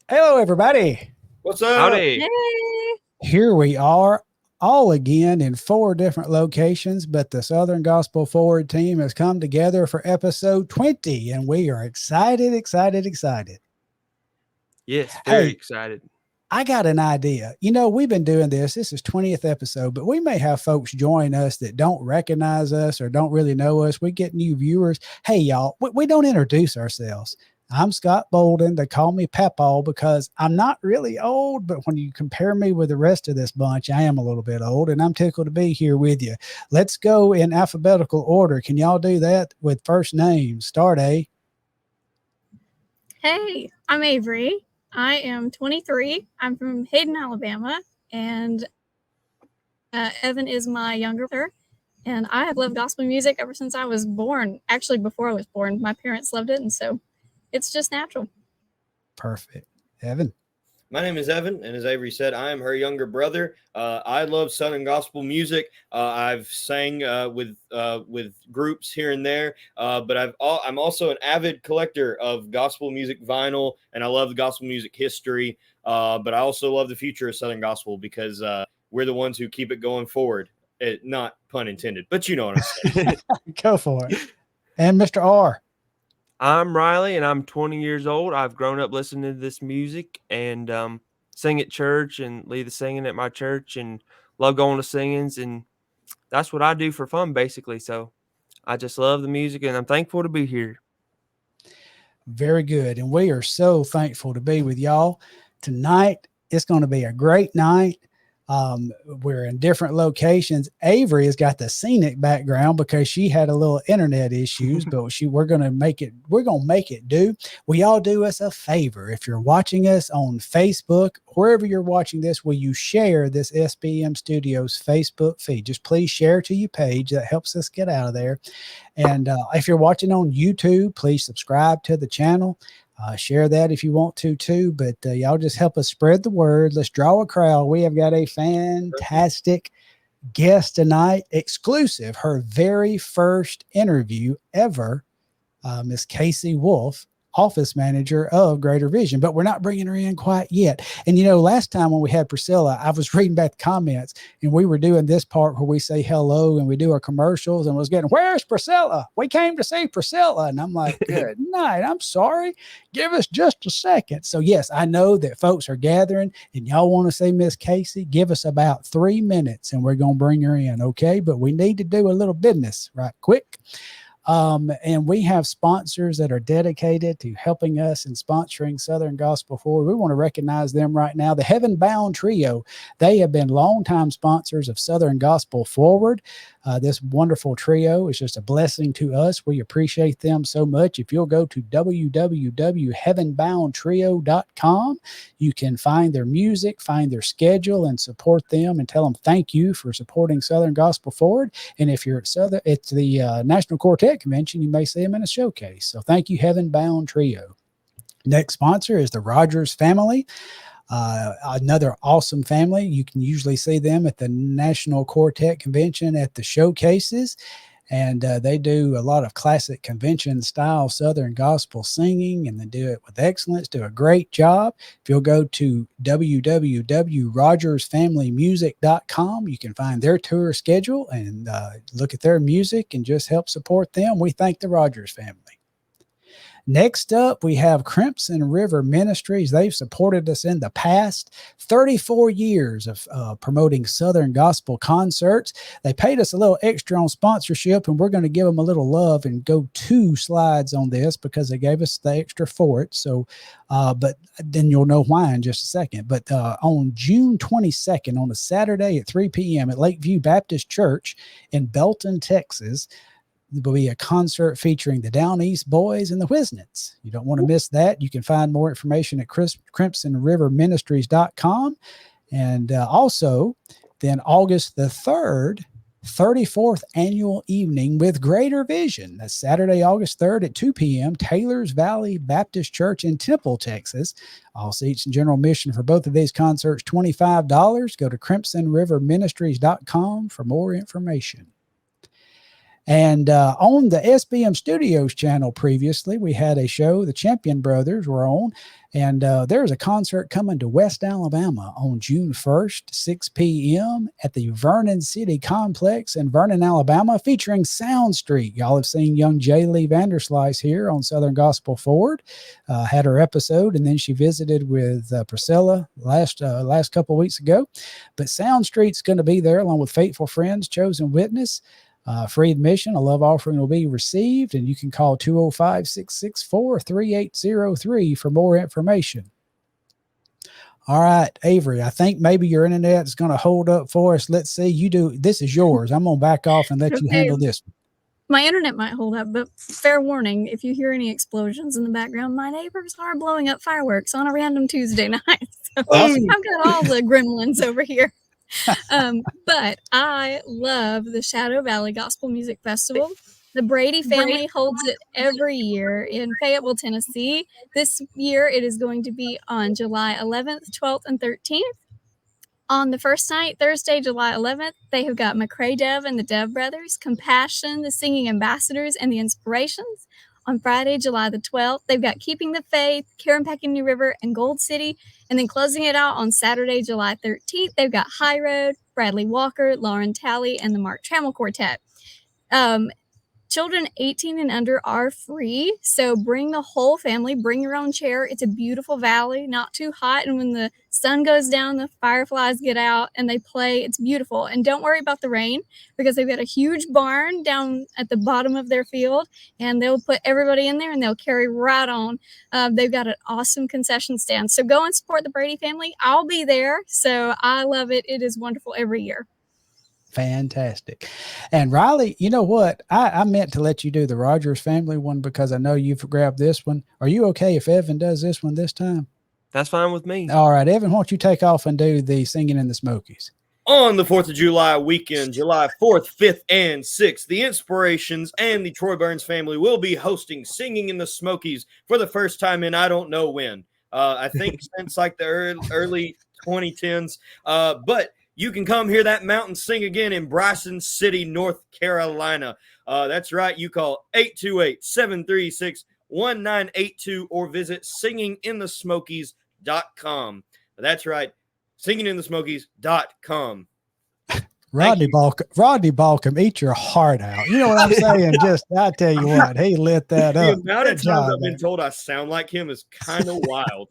Hello, everybody. What's up? Howdy. Hey. Here we are, all again in 4 different locations, but the Southern Gospel Forward team has come together for episode 20, and we are excited. Yes, very Hey, excited. I got an idea. We've been doing this. This is 20th episode, but we may have folks join us that don't recognize us or don't really know us. We get new viewers. Hey, y'all, we don't introduce ourselves. I'm Scott Bouldin. They call me Papaw because I'm not really old, but when you compare me with the rest of this bunch, I am a little bit old, and I'm tickled to be here with you. Let's go in alphabetical order. Can y'all do that with first names? Start A. Hey, I'm Avery. I am 23. I'm from Hayden, Alabama, and Evan is my younger brother. And I have loved gospel music ever since I was born. Actually, before I was born, my parents loved it, and so it's just natural. Perfect. Evan. My name is Evan, and as Avery said, I am her younger brother. I love Southern gospel music. I've sang with groups here and there, but I'm also an avid collector of gospel music vinyl, and I love the gospel music history. But I also love the future of Southern gospel because we're the ones who keep it going forward. Not pun intended, but you know what I'm saying. Go for it. And Mr. R. I'm Riley, and I'm 20 years old. I've grown up listening to this music and sing at church and lead the singing at my church and love going to singings. And that's what I do for fun, basically. So I just love the music, and I'm thankful to be here. Very good. And we are so thankful to be with y'all tonight. It's going to be a great night. We're in different locations. Avery has got the scenic background because she had a little internet issues, but we're going to make it do. Will y'all do us a favor? If you're watching us on Facebook, wherever you're watching this, will you share this SBM Studios Facebook feed? Just please share to your page. That helps us get out of there. And if you're watching on YouTube, please subscribe to the channel. Share that if you want to too, but y'all just help us spread the word. Let's draw a crowd. We have got a fantastic guest tonight, exclusive, her very first interview ever, Miss Casey Wolfe, office manager of Greater Vision, but we're not bringing her in quite yet. And last time when we had Priscilla, I was reading back the comments, and we were doing this part where we say hello and we do our commercials, and was getting, where's Priscilla? We came to see Priscilla. And I'm like, good night. I'm sorry. Give us just a second. So yes, I know that folks are gathering and y'all want to see Miss Casey. Give us about 3 minutes and we're going to bring her in. Okay. But we need to do a little business right quick. And we have sponsors that are dedicated to helping us and sponsoring Southern Gospel Forward. We want to recognize them right now. The Heaven Bound Trio, they have been longtime sponsors of Southern Gospel Forward. This wonderful trio is just a blessing to us. We appreciate them so much. If you'll go to www.heavenboundtrio.com, you can find their music, find their schedule, and support them and tell them thank you for supporting Southern Gospel Forward. And if you're at the National Quartet Convention, you may see them in a showcase. So thank you, Heaven Bound Trio. Next sponsor is the Rogers family. Another awesome family. You can usually see them at the National Quartet Convention at the showcases. And they do a lot of classic convention style Southern gospel singing, and they do it with excellence, do a great job. If you'll go to www.rogersfamilymusic.com, you can find their tour schedule and look at their music and just help support them. We thank the Rogers family. Next up, we have Crimson River Ministries. They've supported us in the past, 34 years of promoting Southern gospel concerts. They paid us a little extra on sponsorship, and we're going to give them a little love and go 2 slides on this because they gave us the extra for it. So, but then you'll know why in just a second. But on June 22nd, on a Saturday at 3 p.m. at Lakeview Baptist Church in Belton, Texas, there will be a concert featuring the Down East Boys and the Wisnets. You don't want to miss that. You can find more information at crimsonriverministries.com. And also, then August the 3rd, 34th annual evening with Greater Vision. That's Saturday, August 3rd at 2 p.m., Taylor's Valley Baptist Church in Temple, Texas. All seats and general admission for both of these concerts, $25. Go to crimsonriverministries.com for more information. And on the SBM Studios channel previously, we had a show, the Champion Brothers were on, and there's a concert coming to West Alabama on June 1st, 6 p.m. at the Vernon City Complex in Vernon, Alabama, featuring Sound Street. Y'all have seen young Jaylee Vanderslice here on Southern Gospel Forward, had her episode, and then she visited with Priscilla last couple weeks ago. But Sound Street's going to be there along with Faithful Friends, Chosen Witness. Free admission, a love offering will be received, and you can call 205-664-3803 for more information. All right, Avery, I think maybe your internet is going to hold up for us. Let's see. This is yours. I'm going to back off and let you handle this one. My internet might hold up, but fair warning, if you hear any explosions in the background, my neighbors are blowing up fireworks on a random Tuesday night. So Awesome. I've got all the gremlins over here. But I love the Shadow Valley Gospel Music Festival. The Brady family holds it every year in Fayetteville, Tennessee. This year it is going to be on July 11th, 12th, and 13th. On the first night, Thursday, July 11th, they have got McCrae Dev and the Dev Brothers, Compassion, the Singing Ambassadors, and the Inspirations. On Friday, July the 12th, they've got Keeping the Faith, Karen Peck and New River, and Gold City. And then closing it out on Saturday, July 13th, they've got High Road, Bradley Walker, Lauren Talley, and the Mark Trammell Quartet. Children 18 and under are free, so bring the whole family, bring your own chair. It's a beautiful valley, not too hot, and when the sun goes down, the fireflies get out and they play. It's beautiful. And don't worry about the rain, because they've got a huge barn down at the bottom of their field, and they'll put everybody in there and they'll carry right on. They've got an awesome concession stand. So go and support the Brady family. I'll be there, so I love it. It is wonderful every year. Fantastic. And Riley, you know what? I meant to let you do the Rogers family one because I know you've grabbed this one. Are you okay if Evan does this one this time? That's fine with me. All right, Evan, why don't you take off and do the Singing in the Smokies? On the 4th of July weekend, July 4th, 5th, and 6th, the Inspirations and the Troy Burns family will be hosting Singing in the Smokies for the first time in I don't know when. I think since like the early 2010s. But you can come hear that mountain sing again in Bryson City, North Carolina. That's right. You call 828-736-1982 or visit singinginthesmokies.com. That's right. Singinginthesmokies.com. Rodney Balcom, eat your heart out. You know what I'm saying? Just, I tell you what, he lit that up. The amount of times I've been told I sound like him is kind of wild.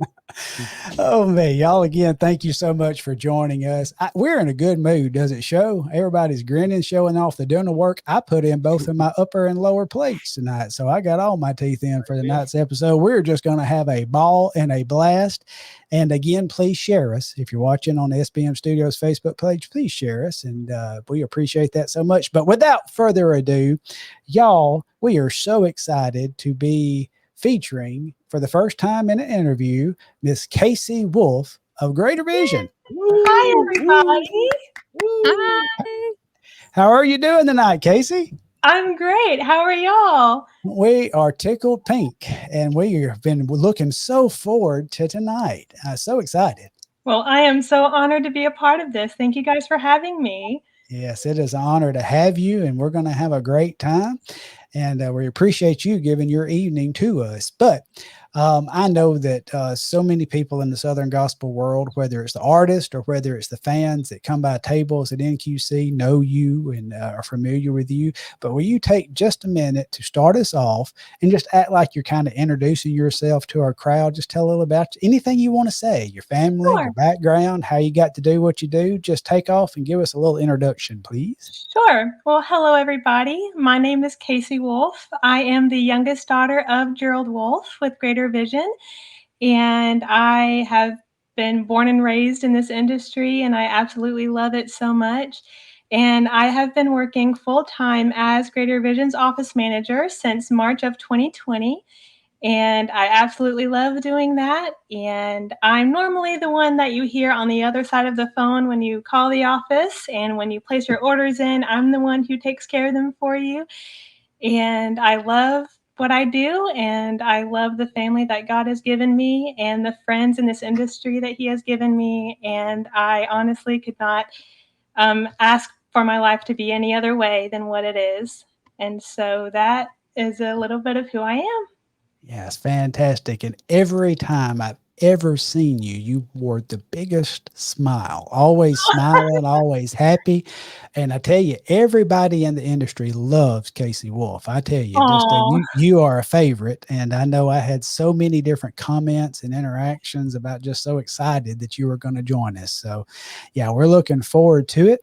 Oh, man. Y'all, again, thank you so much for joining us. We're in a good mood. Does it show? Everybody's grinning, showing off the dinner work. I put in both of my upper and lower plates tonight, so I got all my teeth in for the night's episode. We're just going to have a ball and a blast. And again, please share us. If you're watching on the SBM Studios Facebook page, please share us. And we appreciate that so much. But without further ado, y'all, we are so excited to be featuring for the first time in an interview, Miss Casey Wolfe of Greater Vision. Hi, everybody. Hi. How are you doing tonight, Casey? I'm great. How are y'all? We are tickled pink, and we have been looking so forward to tonight. So excited. Well, I am so honored to be a part of this. Thank you guys for having me. Yes, it is an honor to have you, and we're going to have a great time. And we appreciate you giving your evening to us. But I know that so many people in the Southern Gospel world, whether it's the artist or whether it's the fans that come by tables at NQC, know you and are familiar with you. But will you take just a minute to start us off and just act like you're kind of introducing yourself to our crowd? Just tell a little about anything you want to say, your family, Sure. your background, how you got to do what you do. Just take off and give us a little introduction, please. Sure. Well, hello, everybody. My name is Casey Wolfe. I am the youngest daughter of Gerald Wolfe with Greater Vision, and I have been born and raised in this industry, and I absolutely love it so much. And I have been working full-time as Greater Vision's office manager since March of 2020. And I absolutely love doing that. And I'm normally the one that you hear on the other side of the phone when you call the office, and when you place your orders in, I'm the one who takes care of them for you. And I love what I do, and I love the family that God has given me and the friends in this industry that He has given me. And I honestly could not ask for my life to be any other way than what it is. And so that is a little bit of who I am. Yes, fantastic. And every time I've ever seen you, you wore the biggest smile, always smiling, always happy. And I tell you, everybody in the industry loves Casey Wolfe. I tell you, just Oh, you are a favorite. And I know I had so many different comments and interactions about just so excited that you were going to join us. So, yeah, we're looking forward to it.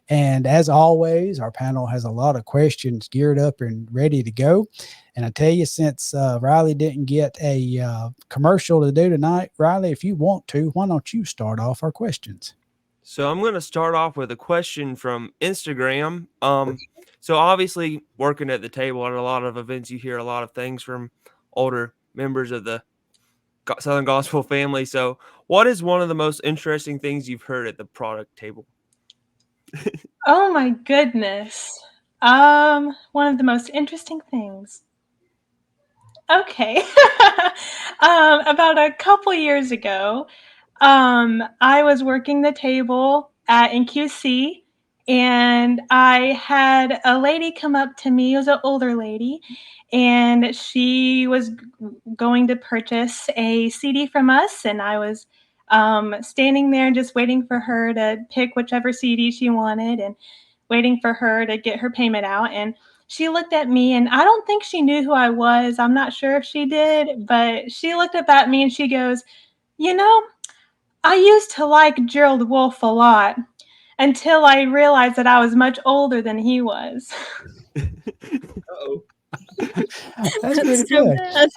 And as always, our panel has a lot of questions geared up and ready to go. And I tell you, since Riley didn't get a commercial to do tonight, Riley, if you want to, why don't you start off our questions? So I'm going to start off with a question from Instagram. So obviously working at the table at a lot of events, you hear a lot of things from older members of the Southern Gospel family. So what is one of the most interesting things you've heard at the product table? oh my goodness. One of the most interesting things. Okay. About a couple years ago, I was working the table at NQC, and I had a lady come up to me. It was an older lady, and she was going to purchase a CD from us, and I was standing there just waiting for her to pick whichever CD she wanted, and waiting for her to get her payment out. And she looked at me, and I don't think she knew who I was. I'm not sure if she did, but she looked up at me and she goes, "You know, I used to like Gerald Wolfe a lot until I realized that I was much older than he was." Uh-oh. That's pretty That's so good. bad.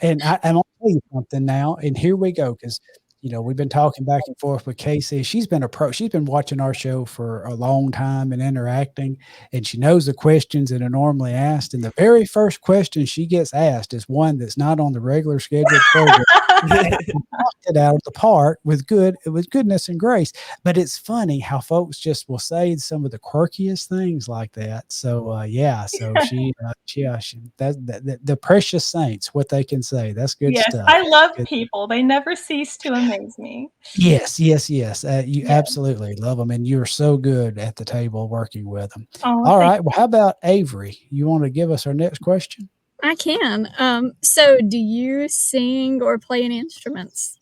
And I'm gonna tell you something now, and here we go, because we've been talking back and forth with Casey. She's been watching our show for a long time and interacting, and she knows the questions that are normally asked. And the very first question she gets asked is one that's not on the regular scheduled program. Knocked it out of the park with goodness and grace. But it's funny how folks just will say some of the quirkiest things like that. So yeah, so the precious saints, what they can say. That's good Yes, stuff. I love Good. people. They never cease to amaze me. Yes, yes, yes. You Yeah. absolutely love them, and you're so good at the table working with them. Oh, All thank right. Well, how about Avery? You want to give us our next question? I can. So do you sing or play any instruments?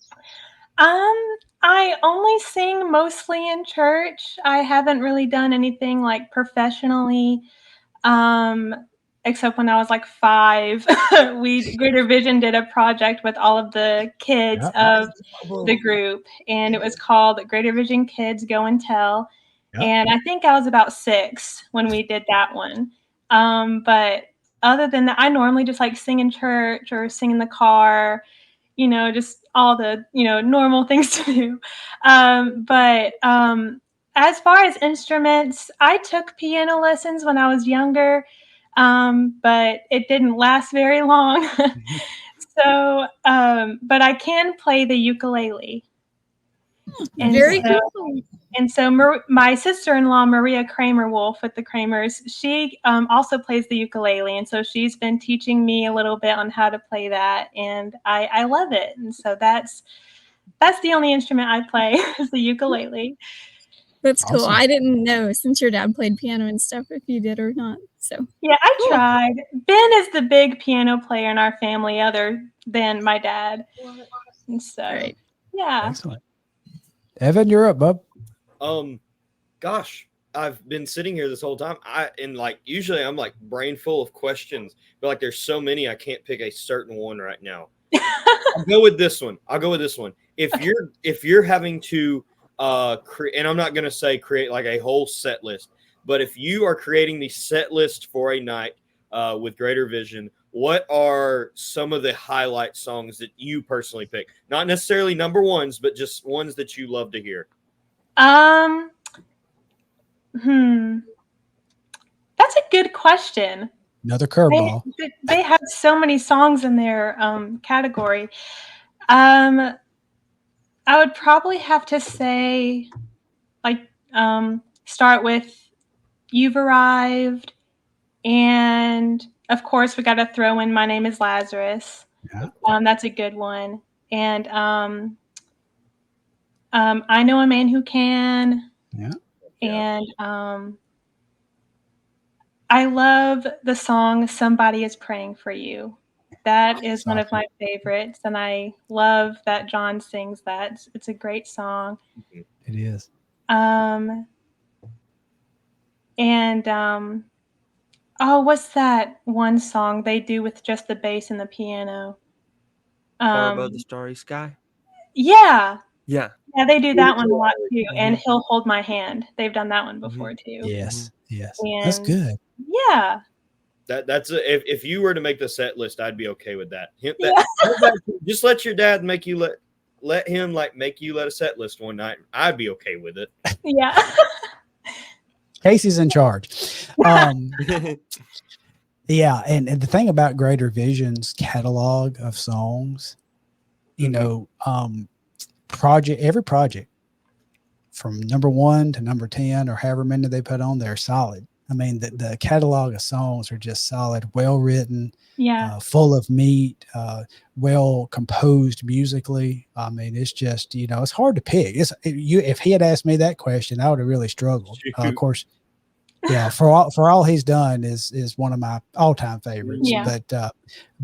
I only sing mostly in church. I haven't really done anything like professionally. Um, except when I was like 5, Greater Vision did a project with all of the kids Yep. of the group, and it was called Greater Vision Kids Go and Tell. Yep. And I think I was about 6 when we did that one. But other than that, I normally just like sing in church or sing in the car, just all the, normal things to do. But as far as instruments, I took piano lessons when I was younger, but it didn't last very long. So, but I can play the ukulele. And Very Excellent. cool. my sister-in-law, Maria Kramer Wolf with the Kramers, she also plays the ukulele. And so she's been teaching me a little bit on how to play that. And I love it. And so that's the only instrument I play is the ukulele. That's cool. Awesome. I didn't know since your dad played piano and stuff if you did or not. So Yeah, I cool. tried. Ben is the big piano player in our family other than my dad. And so, Great. yeah. Excellent. Evan, you're up, bub. Gosh, I've been sitting here this whole time. Usually I'm like brain full of questions, but like there's so many I can't pick a certain one right now. I'll go with this one. If you're having to create, and I'm not gonna say create like a whole set list, but if you are creating the set list for a night with Greater Vision, what are some of the highlight songs that you personally pick? Not necessarily number ones, but just ones that you love to hear. That's a good question. Another curveball. They have so many songs in their category. I would probably have to say, like, start with "You've Arrived," and of course, we got to throw in "My Name Is Lazarus." Yeah. That's a good one. And "I Know a Man Who Can." Yeah. And I love the song "Somebody Is Praying for You." That is one of my favorites, and I love that John sings that. It's a great song. It is. What's that one song they do with just the bass and the piano? Far Above the Starry Sky. Yeah. Yeah. Yeah, they do that one a lot too. And He'll Hold My Hand. They've done that one before too. Yes. Yes. And that's good. Yeah. If you were to make the set list, I'd be okay with that. Yeah. Just let your dad make you let him make you let a set list one night. I'd be okay with it. Yeah. Casey's in charge. Yeah, and the thing about Greater Vision's catalog of songs, you know, every project from number 1 to number 10 or however many they put on there, solid. I mean, the catalog of songs are just solid, well written, full of meat, well composed musically. I mean, it's just, you know, it's hard to pick. If he had asked me that question, I would have really struggled. Of course, yeah, for all he's done is one of my all-time favorites. Yeah.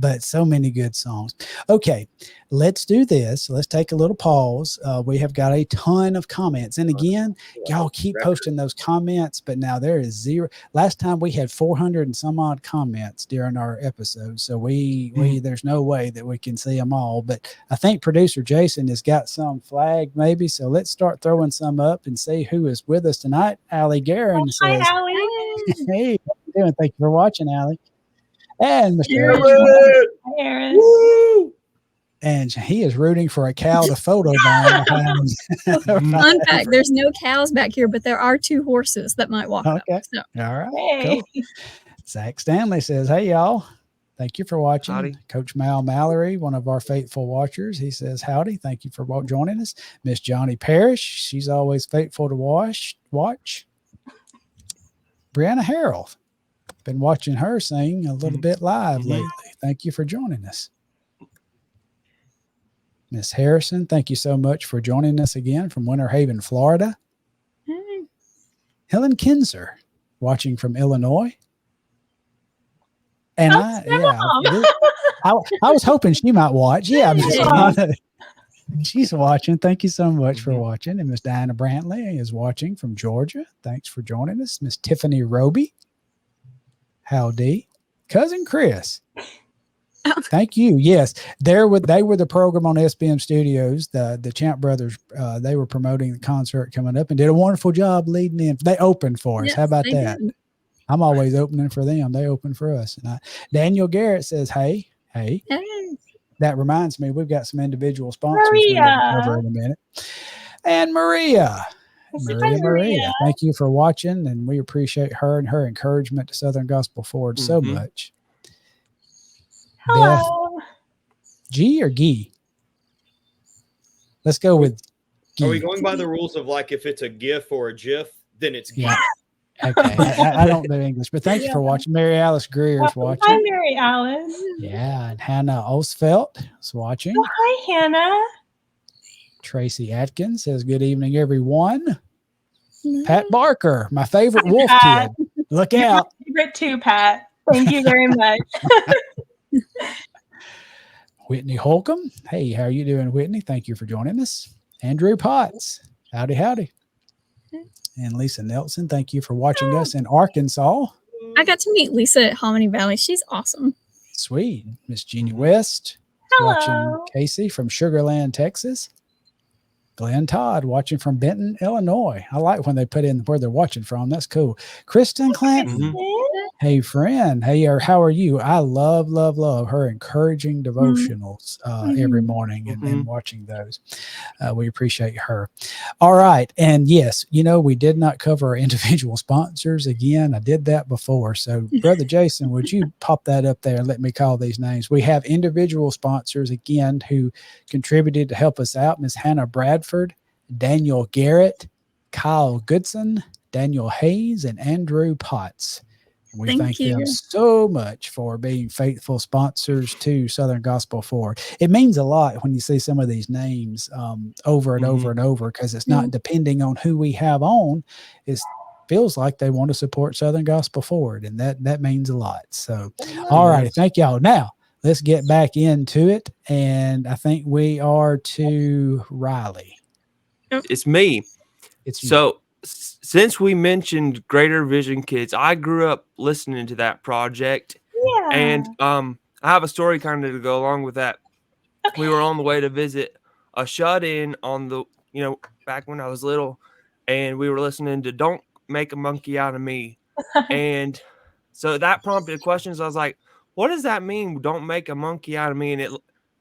But so many good songs. Okay, let's do this. Let's take a little pause. We have got a ton of comments, and again, y'all keep posting those comments. But now there is 0. Last time we had 400 and some odd comments during our episode, so we there's no way that we can see them all. But I think producer Jason has got some flagged maybe. So let's start throwing some up and see who is with us tonight. Allie Guerin says, "Hi, Allie. Hey, how you doing? Thank you for watching, Allie." And Mr. Aaron. Woo! And he is rooting for a cow to photobomb. Fun fact, there's no cows back here, but there are 2 horses that might walk up. So. All right. Hey. Cool. Zach Stanley says, hey, y'all. Thank you for watching. Howdy. Coach Mal Mallory, one of our faithful watchers, he says, howdy. Thank you for joining us. Miss Johnny Parrish, she's always faithful to watch. Brianna Harold, been watching her sing a little bit live lately. Thank you for joining us. Miss Harrison, thank you so much for joining us again from Winter Haven, Florida. Helen Kinzer, watching from Illinois. And I was hoping she might watch. Yeah, she's watching. Thank you so much for watching. And Miss Diana Brantley is watching from Georgia. Thanks for joining us. Miss Tiffany Roby. Howdy. Cousin Chris. Thank you. Yes, they were the program on SBM Studios. The Champ Brothers, they were promoting the concert coming up and did a wonderful job leading in. They opened for us. How about that? Did. I'm always opening for them. They open for us. And Daniel Garrett says, hey. That reminds me, we've got some individual sponsors we're going to cover in a minute. And Maria. Maria. Thank you for watching, and we appreciate her and her encouragement to Southern Gospel Forward so much. Hello. Beth, G or Gee? Let's go with Gee. Are we going by the rules of if it's a GIF or a GIF, then it's Gee? Yeah. Okay. I don't know English, but thank you for watching. Mary Alice Greer is watching. Hi, Mary Alice. Yeah, and Hannah Osfelt is watching. Oh, hi, Hannah. Tracy Atkins says, good evening, everyone. Pat Barker, my favorite wolf kid. Look out. You're my favorite too, Pat. Thank you very much. Whitney Holcomb. Hey, how are you doing, Whitney? Thank you for joining us. Andrew Potts. Howdy. And Lisa Nelson, thank you for watching us in Arkansas. I got to meet Lisa at Hominy Valley. She's awesome. Sweet. Miss Jeannie West. Hello. Watching Casey from Sugar Land, Texas. Glenn Todd watching from Benton, Illinois. I like when they put in where they're watching from. That's cool. Kristen Clanton. Hey, friend. Hey, how are you? I love her encouraging devotionals every morning and watching those. We appreciate her. All right. And yes, we did not cover our individual sponsors. Again, I did that before. So, Brother Jason, would you pop that up there and let me call these names? We have individual sponsors, again, who contributed to help us out. Miss Hannah Bradford, Daniel Garrett, Kyle Goodson, Daniel Hayes, and Andrew Potts. We thank them so much for being faithful sponsors to Southern Gospel Forward. It means a lot when you see some of these names over and over and over, because it's not depending on who we have on. It's feels like they want to support Southern Gospel Forward, and that means a lot. So, all righty, thank y'all. Now let's get back into it, and I think we are to Riley. It's me. It's you. So since we mentioned Greater Vision Kids, I grew up listening to that project, Yeah. and I have a story kind of to go along with that. Okay. We were on the way to visit a shut-in on the, back when I was little, and we were listening to "Don't Make a Monkey Out of Me," and so that prompted questions. I was like, "What does that mean? Don't make a monkey out of me?" And it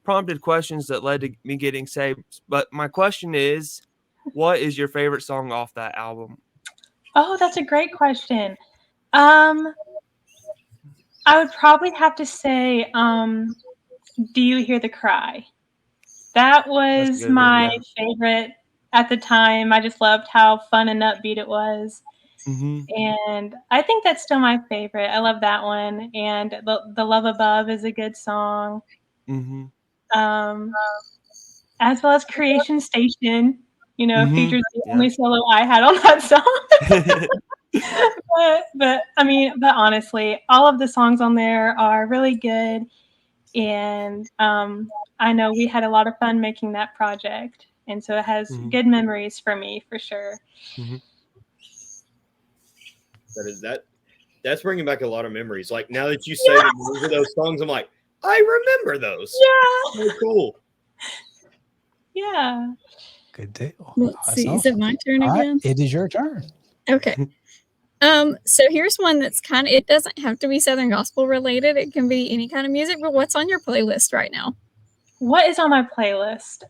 prompted questions that led to me getting saved. But my question is, what is your favorite song off that album? Oh, that's a great question. I would probably have to say, "Do You Hear the Cry?" That That's a was good one, my yeah. favorite at the time. I just loved how fun and upbeat it was. Mm-hmm. And I think that's still my favorite. I love that one. And the Love Above is a good song. Mm-hmm. As well as Creation Station, features the Yeah. only solo I had on that song. but honestly, all of the songs on there are really good. And I know we had a lot of fun making that project. And so it has good memories for me, for sure. Mm-hmm. That's bringing back a lot of memories. Like, now that you say the names of those songs, I'm like, I remember those. Yeah. So cool. Yeah. Good deal. Let's see. Is it my turn All right, again? it is your turn. Okay. So here's one that's it doesn't have to be Southern Gospel related. It can be any kind of music, but what's on your playlist right now? What is on my playlist?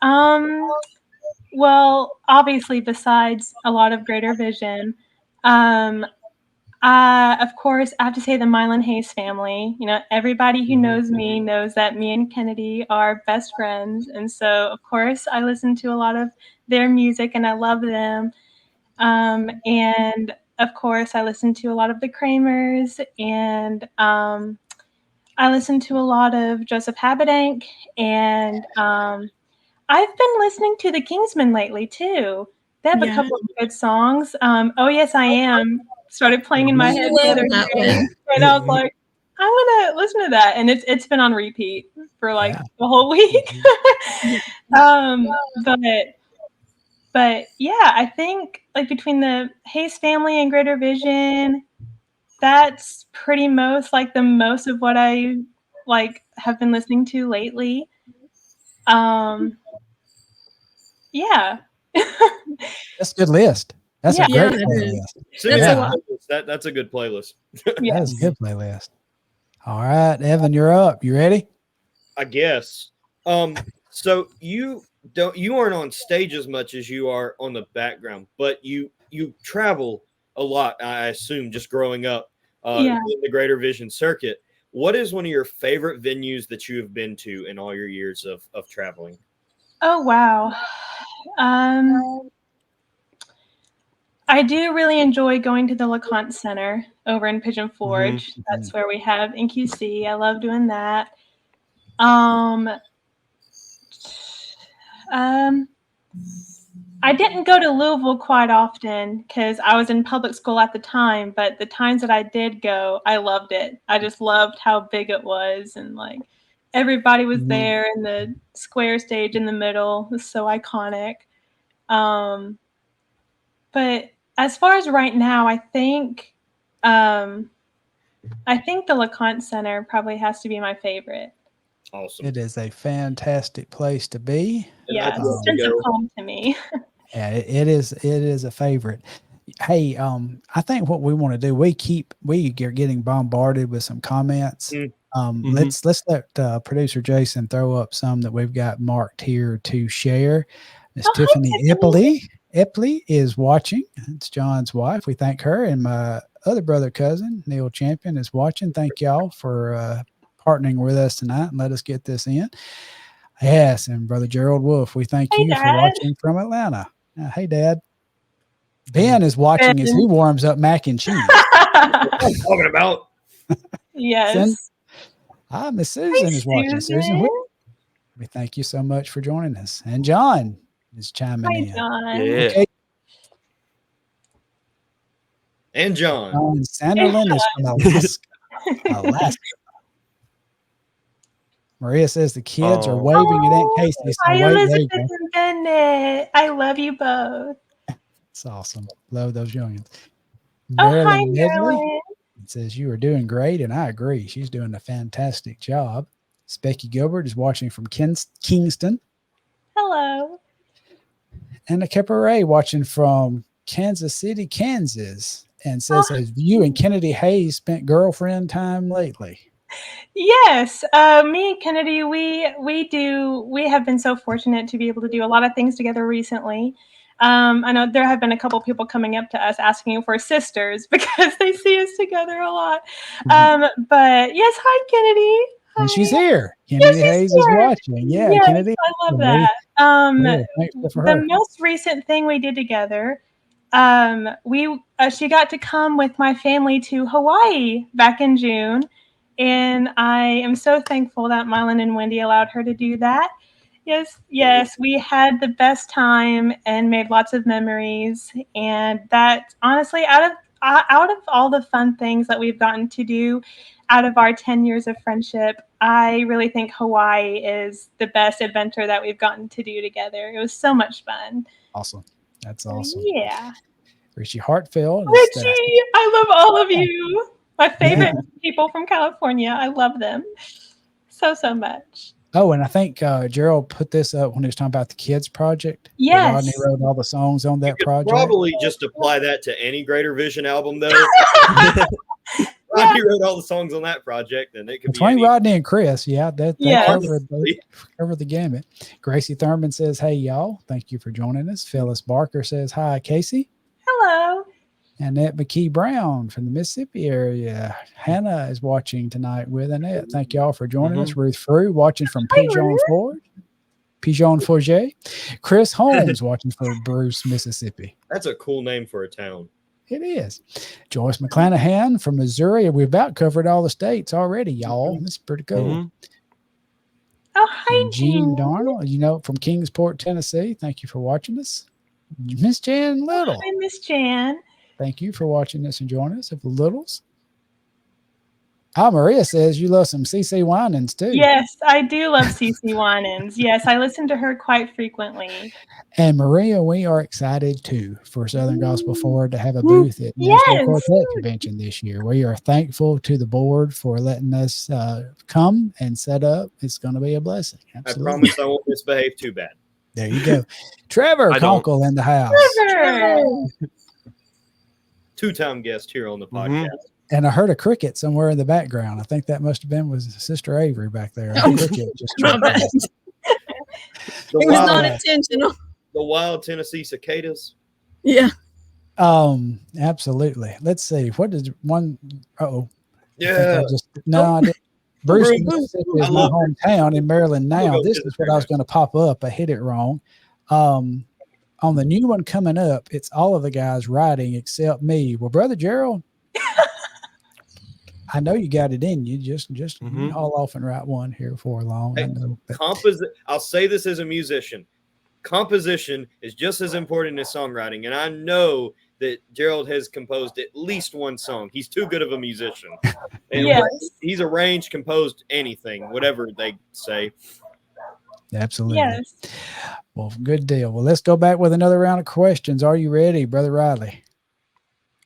Well, obviously, besides a lot of Greater Vision, of course, I have to say the Mylan Hayes family. Everybody who knows me knows that me and Kennedy are best friends. And so, of course, I listen to a lot of their music and I love them. And of course, I listen to a lot of the Kramers, and I listen to a lot of Joseph Habedank, and I've been listening to the Kingsmen lately too. They have a couple of good songs. Oh Yes, I Am started playing in my head the other that day, one. and I was like, I'm gonna listen to that, and it's been on repeat for like the whole week. But yeah, I think like between the Hayes family and Greater Vision, that's pretty most like the most of what I like have been listening to lately. Yeah. That's a good list. That's a great playlist. That's a good playlist. That is a good playlist. All right, Evan, you're up. You ready? I guess. So you aren't on stage as much as you are on the background, but you travel a lot, I assume, just growing up in the Greater Vision circuit. What is one of your favorite venues that you have been to in all your years of traveling? Oh, wow. I do really enjoy going to the LeConte Center over in Pigeon Forge. That's where we have NQC. I love doing that. I didn't go to Louisville quite often because I was in public school at the time, but the times that I did go, I loved it. I just loved how big it was, and like everybody was there, and the square stage in the middle was so iconic. But as far as right now, I think the LeConte Center probably has to be my favorite. Awesome. It is a fantastic place to be. Yeah, it's a sense of home to me. Yeah, it is a favorite. Hey, I think what we want to do, we are getting bombarded with some comments. Let's let producer Jason throw up some that we've got marked here to share. Miss Tiffany Epley is watching. It's John's wife. We thank her, and my other brother cousin Neil Champion is watching. Thank y'all for partnering with us tonight and let us get this in. Yes, and brother Gerald Wolfe, we thank you for watching from Atlanta. Hey, Dad. Ben is watching as he warms up mac and cheese. What I'm talking about. Yes. Miss Susan is watching. Susan, we thank you so much for joining us. And John is chiming in. John. Yeah. Okay. And John. John Sanderlin is from Alaska. Alaska. Maria says the kids are Oh. waving at Aunt Casey. So Hi, wait, there you Elizabeth go. and Bennett. I love you both. It's awesome. Love those youngins. Oh, hi, Marilyn Medley Marilyn. says you are doing great, and I agree. She's doing a fantastic job. Specky Gilbert is watching from Kingston. Hello. Anna Cabaret watching from Kansas City, Kansas, and says, have you and Kennedy Hayes spent girlfriend time lately? Yes, me and Kennedy, we have been so fortunate to be able to do a lot of things together recently. I know there have been a couple people coming up to us asking if we're sisters because they see us together a lot. But yes, hi Kennedy. Hi. And she's here. Kennedy Hayes is watching. Yeah, yes, Kennedy. I love that. Thankful for the her. most recent thing we did together, she got to come with my family to Hawaii back in June. And I am so thankful that Mylan and Wendy allowed her to do that. Yes, we had the best time and made lots of memories. And that, honestly, out of all the fun things that we've gotten to do out of our 10 years of friendship, I really think Hawaii is the best adventure that we've gotten to do together. It was so much fun. Awesome. That's awesome. Yeah. Richie Hartfield. Richie, I love all of you. My favorite people from California. I love them so much. Oh, and I think Gerald put this up when he was talking about the kids project. Yes. Rodney wrote all the songs on that project. Probably just apply that to any Greater Vision album, though. Rodney wrote all the songs on that project, and it could Between be Rodney and Chris, they Honestly. cover the gamut. Gracie Thurman says, hey, y'all. Thank you for joining us. Phyllis Barker says, hi, Casey. Hello. Annette McKee Brown from the Mississippi area. Hannah is watching tonight with Annette. Thank y'all for joining us. Ruth Frew watching from Pigeon Forge. Chris Holmes watching from Bruce, Mississippi. That's a cool name for a town. It is. Joyce McClanahan from Missouri. We've about covered all the states already, y'all. That's pretty cool. Oh, hi, Gene Darnell, from Kingsport, Tennessee. Thank you for watching us. Miss Jan Little. Hi, Miss Jan. Thank you for watching us and joining us of the Littles. Maria says you love some CC Winans too. Yes, I do love CC Winans. Yes, I listen to her quite frequently. And Maria, we are excited too for Southern Gospel Forward to have a booth at National Quartet Convention this year. We are thankful to the board for letting us come and set up. It's going to be a blessing. Absolutely. I promise I won't misbehave too bad. There you go. Trevor Conkle in the house. Trevor. Two-time guest here on the podcast. And I heard a cricket somewhere in the background. I think that must have been Sister Avery back there. Cricket just It was not intentional. The wild Tennessee cicadas. Yeah. Absolutely. Let's see. What is one? Yeah. I did. Bruce, Mississippi is my hometown in Maryland now. This is what I was going to pop up. I hit it wrong. On the new one coming up, it's all of the guys writing except me. Well, Brother Gerald, I know you got it in you. Just haul off and write one here before long. Hey, I know. I'll say this as a musician. Composition is just as important as songwriting, and I know that Gerald has composed at least one song. He's too good of a musician. And he's arranged, composed anything, whatever they say. Absolutely. Yes. Well, good deal. Well, let's go back with another round of questions. Are you ready, Brother Riley?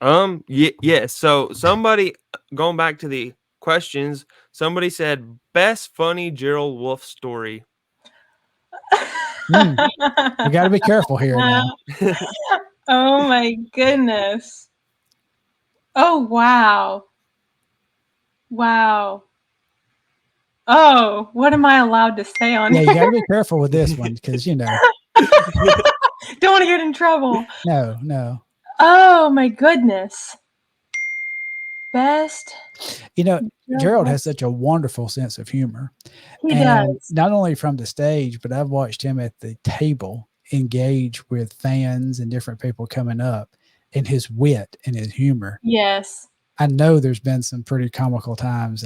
Yeah. So somebody, going back to the questions, somebody said best funny Gerald Wolfe story. We got to be careful here now. Oh my goodness. Oh, wow. Oh, what am I allowed to say on here? You got to be careful with this one because, Don't want to get in trouble. No. Oh my goodness. Best. Gerald has such a wonderful sense of humor. He does. Not only from the stage, but I've watched him at the table engage with fans and different people coming up, and his wit and his humor. Yes. I know there's been some pretty comical times.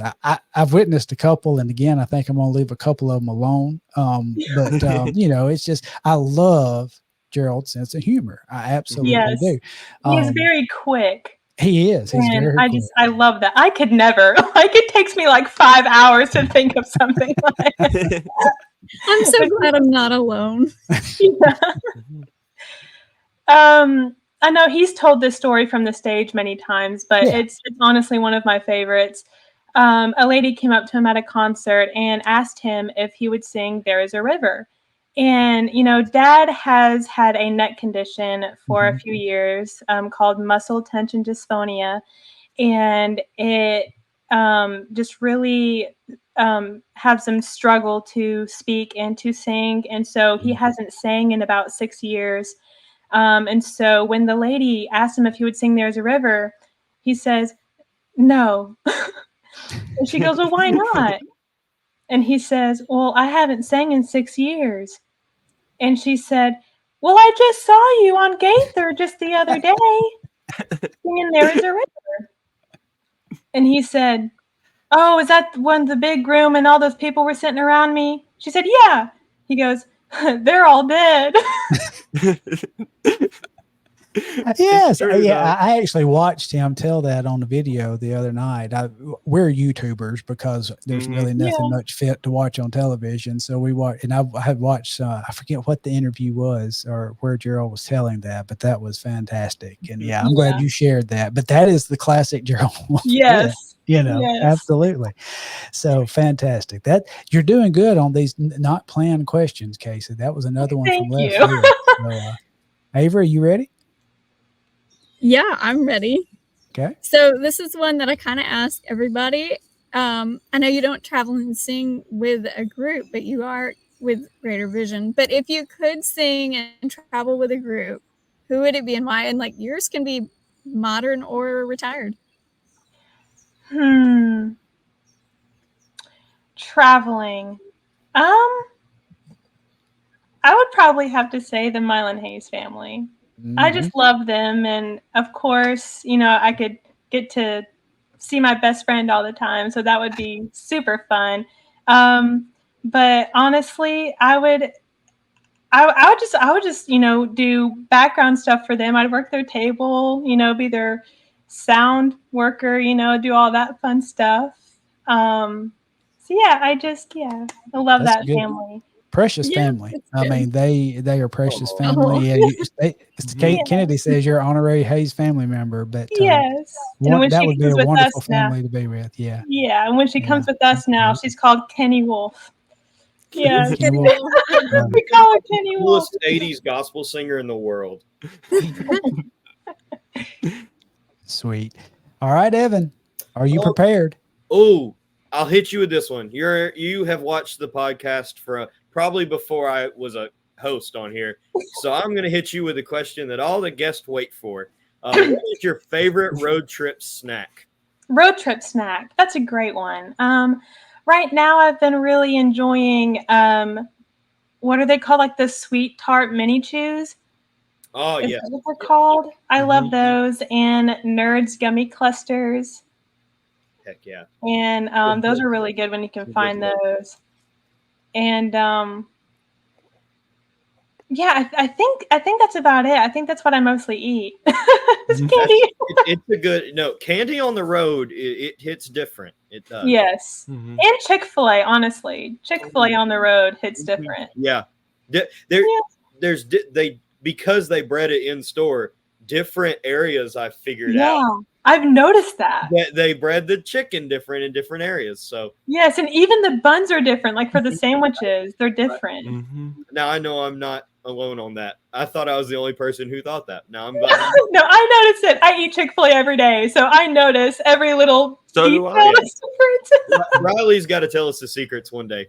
I've witnessed a couple, and again, I think I'm going to leave a couple of them alone. But it's just, I love Gerald's sense of humor. I absolutely do. He's very quick. He is. He's And very cool. I love that. I could never. Like, it takes me like 5 hours to think of something like that. I'm so glad I'm not alone. I know he's told this story from the stage many times, but Yeah. it's honestly one of my favorites. A lady came up to him at a concert and asked him if he would sing "There Is a River." And, you know, Dad has had a neck condition for a few years called muscle tension dysphonia. And it just really have some struggle to speak and to sing. And so he hasn't sang in about 6 years. And so when the lady asked him if he would sing "There's a River," he says, "No." And she goes, "Well, why not?" And he says, "Well, I haven't sang in 6 years." And she said, "Well, I just saw you on Gaither just the other day singing "There Is a River." And he said, "Oh, is that when the big room and all those people were sitting around me?" She said, "Yeah." He goes, "They're all dead." Yes, true, yeah. though. I actually watched him tell that on the video the other night. We're YouTubers because there's really nothing much fit to watch on television. So we watched, and I had watched. I forget what the interview was or where Gerald was telling that, but that was fantastic. And yeah, I'm glad you shared that. But that is the classic Gerald Wolfe. Yes. You know, Yes. absolutely. So fantastic. That you're doing good on these not planned questions, Casey. That was another one from Thank left you. field. So, Avery, you ready? Yeah, I'm ready. Okay. So this is one that I kind of ask everybody. I know you don't travel and sing with a group, but you are with Greater Vision. But if you could sing and travel with a group, who would it be and why? And like yours can be modern or retired. Traveling. I would probably have to say the Mylan Hayes family. I just love them. And of course, you know, I could get to see my best friend all the time. So that would be super fun. But honestly, I would just, you know, do background stuff for them. I'd work their table, you know, be their sound worker, you know, do all that fun stuff. So yeah, I love That's that good. family. Precious Yeah, family. it's I good. mean, they are precious Oh. family. And Kennedy says you're an honorary Hayes family member, but Yes. And when that she would be comes a with wonderful us now. family to be with. Yeah. Yeah, and when she comes Yeah. with us now, she's called Kenny Wolfe. Yeah. Kenny Wolfe. We call her Kenny Wolfe. Coolest 80s gospel singer in the world. Sweet. All right, Evan. Are you prepared? Oh, I'll hit you with this one. You have watched the podcast for probably before I was a host on here. So I'm going to hit you with a question that all the guests wait for. What is your favorite road trip snack? Road trip snack. That's a great one. Right now I've been really enjoying what are they called? Like the sweet tart mini chews. Oh, Is yeah. that what they're called? I love those. And Nerds gummy clusters. Heck yeah. And those are really good when you can find those. And yeah, I think that's about it. I think that's what I mostly eat. It's candy. It's a good candy on the road. It hits different. It does. Yes. And Chick-fil-A, honestly. Chick-fil-A on the road hits different. Yeah. Because they bred it in store, different areas I figured out. I've noticed that. They bred the chicken different in different areas. So yes, and even the buns are different. Like for the sandwiches, they're different. now I know I'm not alone on that. I thought I was the only person who thought that. Now I'm glad. No, I noticed it. I eat Chick-fil-A every day, so I notice every little detail is different. Riley's got to tell us the secrets one day.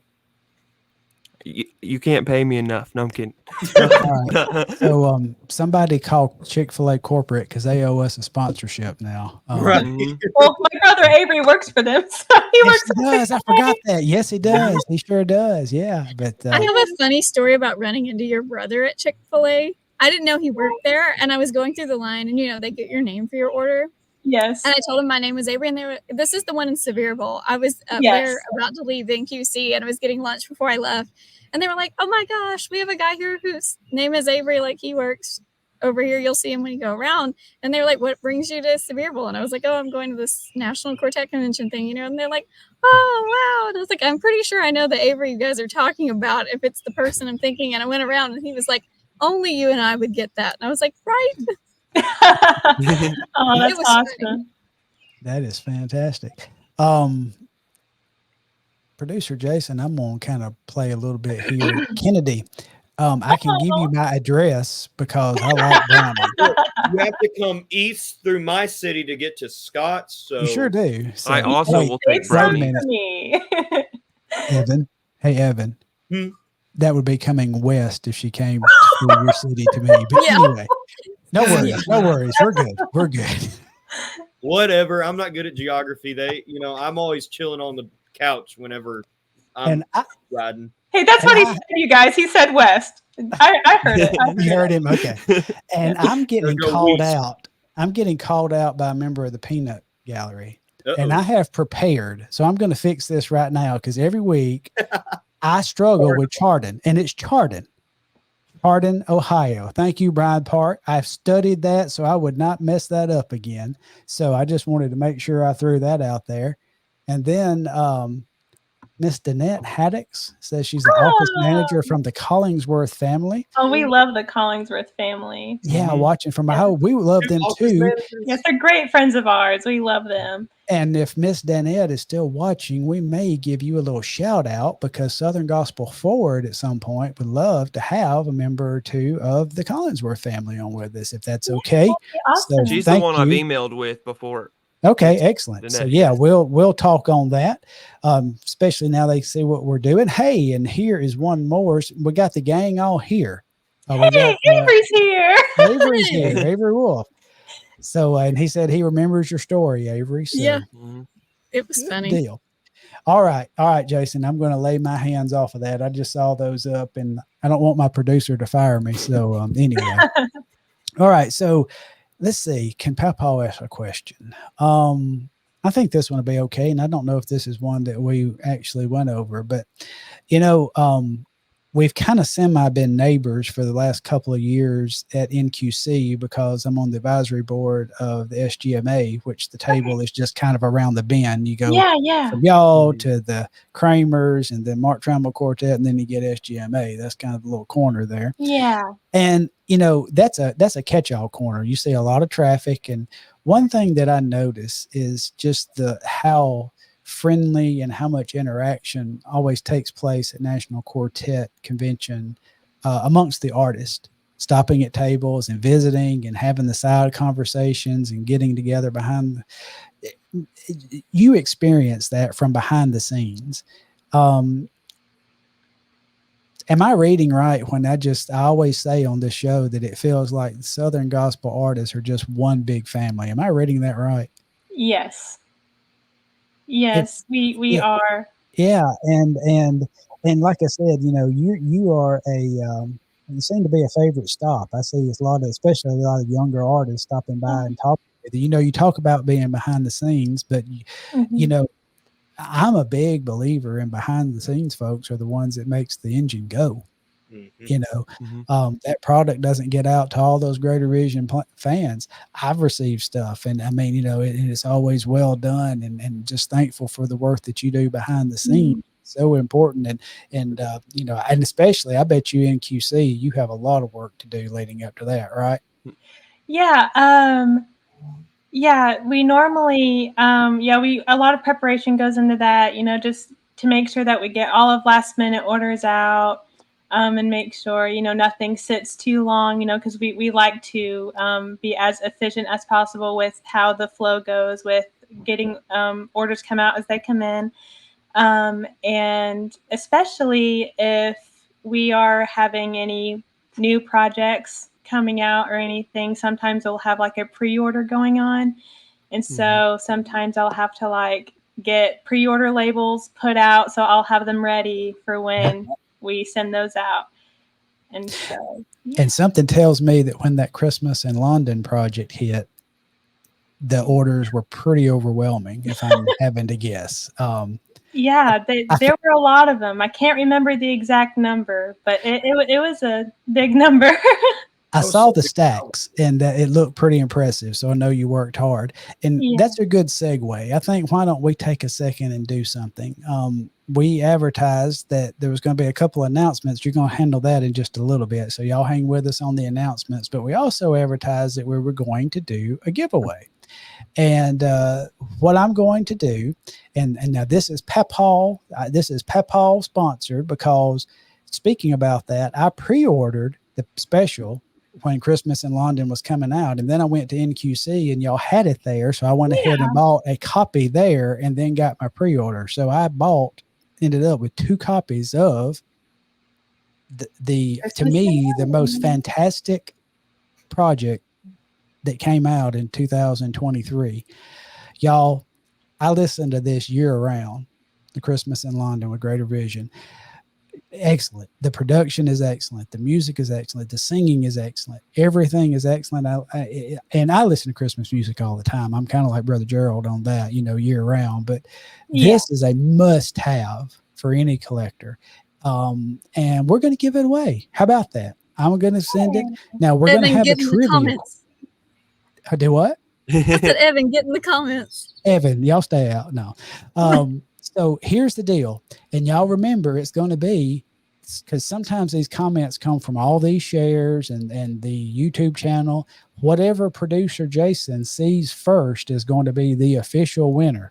You can't pay me enough. No, I'm kidding. All right. So somebody call Chick-fil-A corporate because they owe us a sponsorship now. Right. Well, my brother Avery works for them, so he works. He does. I forgot that. Yes, he does. He sure does. Yeah, but I have a funny story about running into your brother at Chick-fil-A. I didn't know he worked there, and I was going through the line, and you know they get your name for your order. Yes. And I told him my name was Avery, and this is the one in Sevierville. I was up there about to leave in QC, and I was getting lunch before I left. And they were like, "Oh my gosh, we have a guy here whose name is Avery, like he works over here, you'll see him when you go around. And they're like, what brings you to Severe Bowl? And I was like, oh, I'm going to this National Quartet Convention thing, and they're like, oh, wow. And I was like, I'm pretty sure I know the Avery you guys are talking about, if it's the person I'm thinking. And I went around and he was like, only you and I would get that. And I was like, right. Oh, that's awesome. Funny. That is fantastic. Producer Jason, I'm going to kind of play a little bit here. Kennedy, I can give you my address because I like Browning. You have to come east through my city to get to Scott's. So You sure do. So, I also will take It's something brownie. for me. Evan. Hey, Evan. That would be coming west if she came through your city to me. But anyway, no worries. No worries. We're good. We're good. Whatever. I'm not good at geography. I'm always chilling on the couch whenever I'm riding. Hey, that's what he said, you guys. He said west. I heard it. You heard him? Okay. And I'm getting Go called west. out. I'm getting called out by a member of the Peanut Gallery. Uh-oh. And I have prepared. So I'm going to fix this right now because every week I struggle with Chardon, and it's Chardon, Ohio. Thank you, Brian Park. I've studied that so I would not mess that up again. So I just wanted to make sure I threw that out there. And then Miss Danette Haddix says she's the office manager from the Collingsworth family. Oh, we love the Collingsworth family. Yeah, watching from my home. We love them too. Yes, they're great friends of ours. We love them. And if Miss Danette is still watching, we may give you a little shout out because Southern Gospel Forward at some point would love to have a member or two of the Collingsworth family on with us, if that's okay. Awesome. She's the one I've emailed with before. Okay, excellent. So yeah, we'll talk on that, especially now they see what we're doing. Hey, and here is one more. We got the gang all here. Hey, Avery's here. Avery's here. Avery Wolfe. So, and he said he remembers your story, Avery. So, yeah, it was funny. Deal. All right, Jason. I'm going to lay my hands off of that. I just saw those up, and I don't want my producer to fire me. So, anyway. All right. So, let's see. Can Papa ask a question? I think this one will be okay. And I don't know if this is one that we actually went over, but we've kind of been neighbors for the last couple of years at NQC because I'm on the advisory board of the SGMA, which the table is just kind of around the bend. You go from y'all to the Kramers and then Mark Trammell Quartet, and then you get SGMA. That's kind of the little corner there. Yeah. And, that's a catch-all corner. You see a lot of traffic. And one thing that I notice is just how friendly and how much interaction always takes place at National Quartet Convention amongst the artists, stopping at tables and visiting and having the side conversations and getting together behind. You experience that from behind the scenes. Am I reading right when I always say on this show that it feels like Southern gospel artists are just one big family? Am I reading that right? Yes. Yes, we are. Yeah. And like I said, you are you seem to be a favorite stop. I see especially a lot of younger artists stopping by and talking with you. You talk about being behind the scenes, but I'm a big believer in behind the scenes folks are the ones that makes the engine go. That product doesn't get out to all those Greater Vision fans. I've received stuff, and I mean, it's always well done, and just thankful for the work that you do behind the scenes. So important, and especially, I bet you in QC, you have a lot of work to do leading up to that, right? Yeah. Yeah, we normally, a lot of preparation goes into that, just to make sure that we get all of last minute orders out, and make sure, nothing sits too long, because we like to be as efficient as possible with how the flow goes with getting orders come out as they come in. And especially if we are having any new projects coming out or anything, sometimes we'll have like a pre-order going on. And so sometimes I'll have to get pre-order labels put out. So I'll have them ready for when we send those out. And so, and something tells me that when that Christmas in London project hit, the orders were pretty overwhelming, if I'm having to guess. Yeah, there were a lot of them. I can't remember the exact number, but it was a big number. I was saw so the good. stacks and it looked pretty impressive. So I know you worked hard. And Yeah. that's a good segue. I think why don't we take a second and do something? We advertised that there was going to be a couple of announcements. You're going to handle that in just a little bit. So y'all hang with us on the announcements. But we also advertised that we were going to do a giveaway. And what I'm going to do, and now this is PayPal. This is PayPal sponsored because speaking about that, I pre-ordered the special when Christmas in London was coming out, and then I went to NQC and y'all had it there, so I went ahead and bought a copy there, and then got my pre-order. So I ended up with 2 copies of the to me the most fantastic project that came out in 2023. Y'all, I listened to this year round, the Christmas in London with Greater Vision. Excellent. The production is excellent. The music is excellent. The singing is excellent. Everything is excellent. And I listen to Christmas music all the time. I'm kind of like Brother Gerald on that, year round. But this is a must-have for any collector. And we're going to give it away. How about that? I'm going to send it. Now, we're going to have a trivia. I do what? I said, Evan, get in the comments. Evan, y'all stay out. No. So here's the deal. And y'all remember it's going to be, because sometimes these comments come from all these shares and the YouTube channel. Whatever producer Jason sees first is going to be the official winner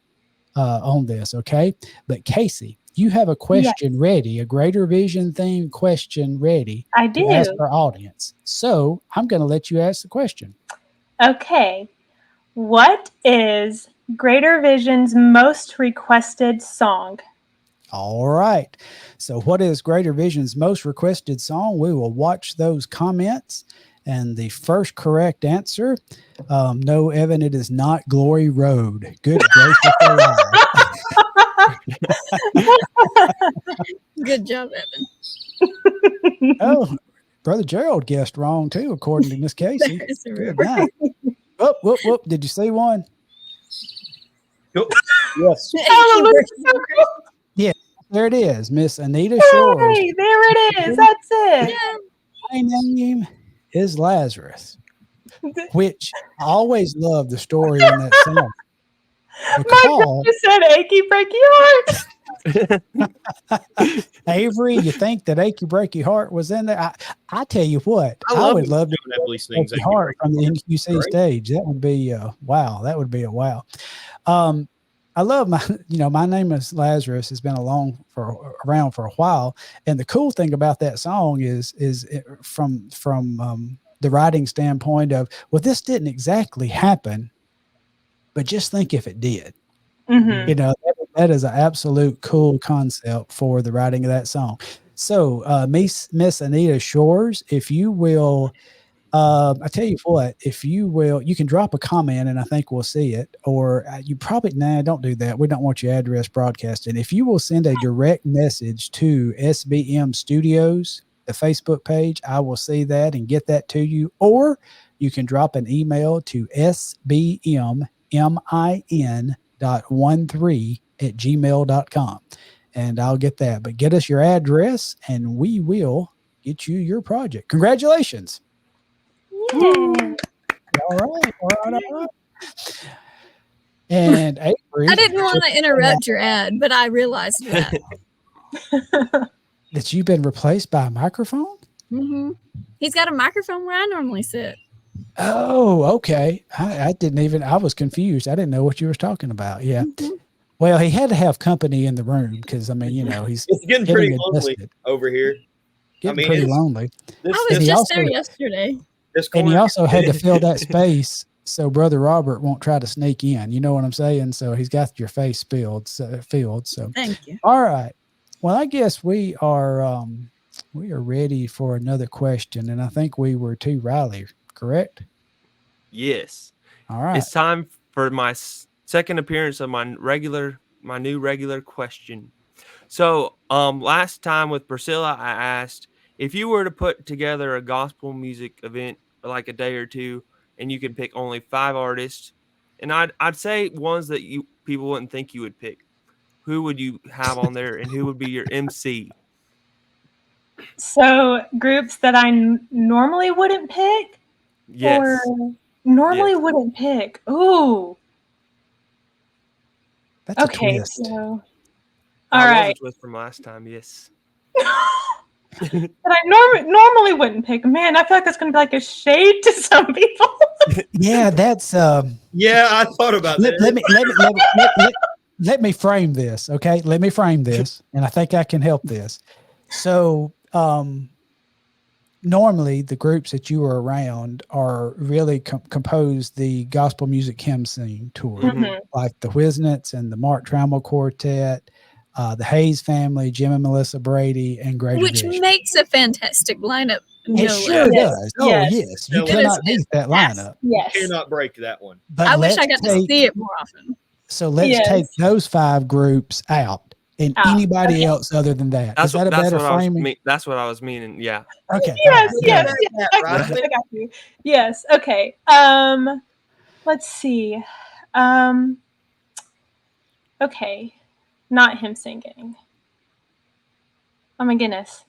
on this. Okay. But Casey, you have a question ready, a Greater Vision themed question ready. I do. To ask our audience. So I'm going to let you ask the question. Okay. What is Greater Vision's most requested song? All right. So what is Greater Vision's most requested song? We will watch those comments. And the first correct answer, no, Evan, it is not Glory Road. Good gracious alive. Good job, Evan. Oh, Brother Gerald guessed wrong too, according to Miss Casey. Good night. Whoop. Did you see one? Yes. Yeah, there it is. Miss Anita Shores. Hey, there it is. That's it. My name is Lazarus, which I always loved the story in that song. My just said achy breaky heart. Avery, you think that achy breaky heart was in there? I tell you what, I would love to sing achy heart from the NQC stage. That would be wow. That would be a wow. I love my name is Lazarus has been around for a while. And the cool thing about that song is from the writing standpoint of, well, this didn't exactly happen, but just think if it did. Mm-hmm. That is an absolute cool concept for the writing of that song. So Miss Anita Shores, if you will, I tell you what, if you will, you can drop a comment and I think we'll see it. Or you probably, don't do that. We don't want your address broadcasted. If you will send a direct message to SBM Studios, the Facebook page, I will see that and get that to you. Or you can drop an email to sbmmin.13@gmail.com and I'll get that. But get us your address and we will get you your project. Congratulations. Yay. All right. And Avery, I didn't want to interrupt your ad, but I realized that. that you've been replaced by a microphone? Mm-hmm. He's got a microphone where I normally sit. Oh, okay. I was confused. I didn't know what you were talking about. Yeah. Mm-hmm. Well, he had to have company in the room because, he's it's getting pretty lonely over here. Pretty lonely. I was just there yesterday. And he also had to fill that space so Brother Robert won't try to sneak in. You know what I'm saying? So he's got your face filled. So thank you. All right. Well, I guess we are ready for another question, and I think we were to Riley, correct? Yes. All right. It's time for my second appearance of my new regular question. So, last time with Priscilla, I asked if you were to put together a gospel music event for like a day or two, and you could pick only 5 artists, and I'd say ones that people wouldn't think you would pick. Who would you have on there, and who would be your MC? So groups that I normally wouldn't pick, Yes. or normally Yes. wouldn't pick. Ooh. That's a Okay. twist. So, That all was right. a twist from last time. Yes. That I normally wouldn't pick. Man, I feel like that's gonna be like a shade to some people. Yeah, that's Yeah, I thought about let that. me frame this. Okay, let me frame this, and I think I can help this. So normally the groups that you are around are really compose the gospel music hymn scene tour, Mhm. like the Whiznets and the Mark Trammell Quartet, the Hayes family, Jim and Melissa Brady, and Greater Which Vision. makes a fantastic lineup. It No sure less. does. Oh Yes. yes, you It cannot is beat that lineup. Yes. Cannot break that one. But I wish let's I got to take see it more often. so let's Yes. take those 5 groups out and Out. anybody Okay. else other than that. That's Is that a that's better what I was framing? that's what I was meaning. Yeah. Okay. Yes, all right, yes, got it. yes. Yeah, I got right. you, I got you. Yes. Okay. Let's see. Okay. Not him singing. Oh my goodness.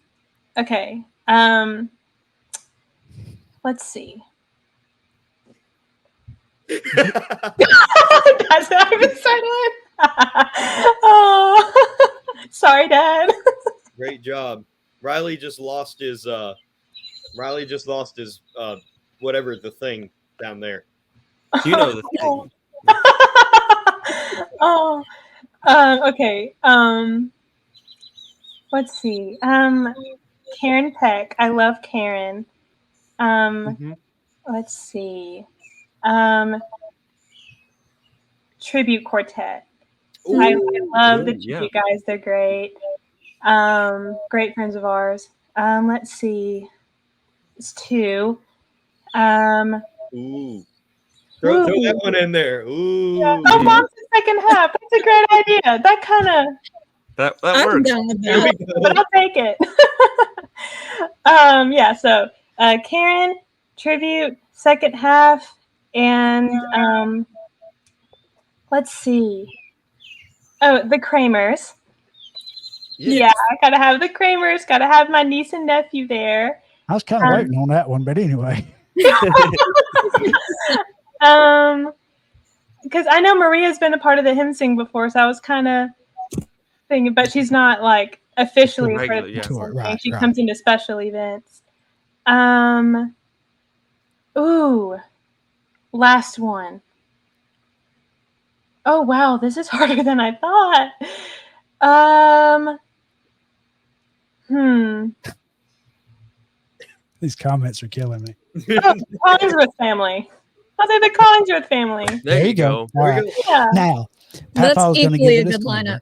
Okay. Let's see. That's not even started. Oh, sorry, Dad. Great job. Riley just lost his whatever the thing down there. You know the thing. Oh, okay. Let's see. Karen Peck. I love Karen. Mhm. Let's see. Tribute Quartet. I love the Ooh, yeah. tribute guys. They're great. Great friends of ours. Let's see. It's 2. Ooh. Throw that one in there. Ooh. Yeah. Oh, Mom's the second half. That's a great idea. That kind of, That I'm works. done with There we that. go. but I'll take it. Yeah. So, Karen, tribute, second half, and let's see. Oh, the Kramers. Yeah, I gotta have the Kramers. Gotta have my niece and nephew there. I was kind of waiting on that one, but anyway. Because I know Maria's been a part of the hymn sing before, so I was kind of thinking, but she's not like officially a part of Regular, the yeah. hymn sing. Right, She right. comes into special events. Ooh, last one. Oh wow, this is harder than I thought. These comments are killing me. Oh, Collingsworth family. I'll say the Collingsworth family. There you go. All right. Yeah. Now, That's Papa's going to equally give a a good disclaimer. lineup.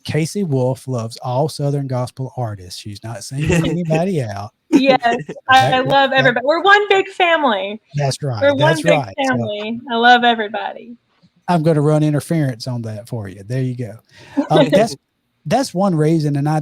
Casey Wolfe loves all Southern gospel artists. She's not singling anybody out. Yes, I love everybody. We're one big family. That's right. We're one That's big right. So family. I love everybody. I'm going to run interference on that for you. There you go. That's one reason. And I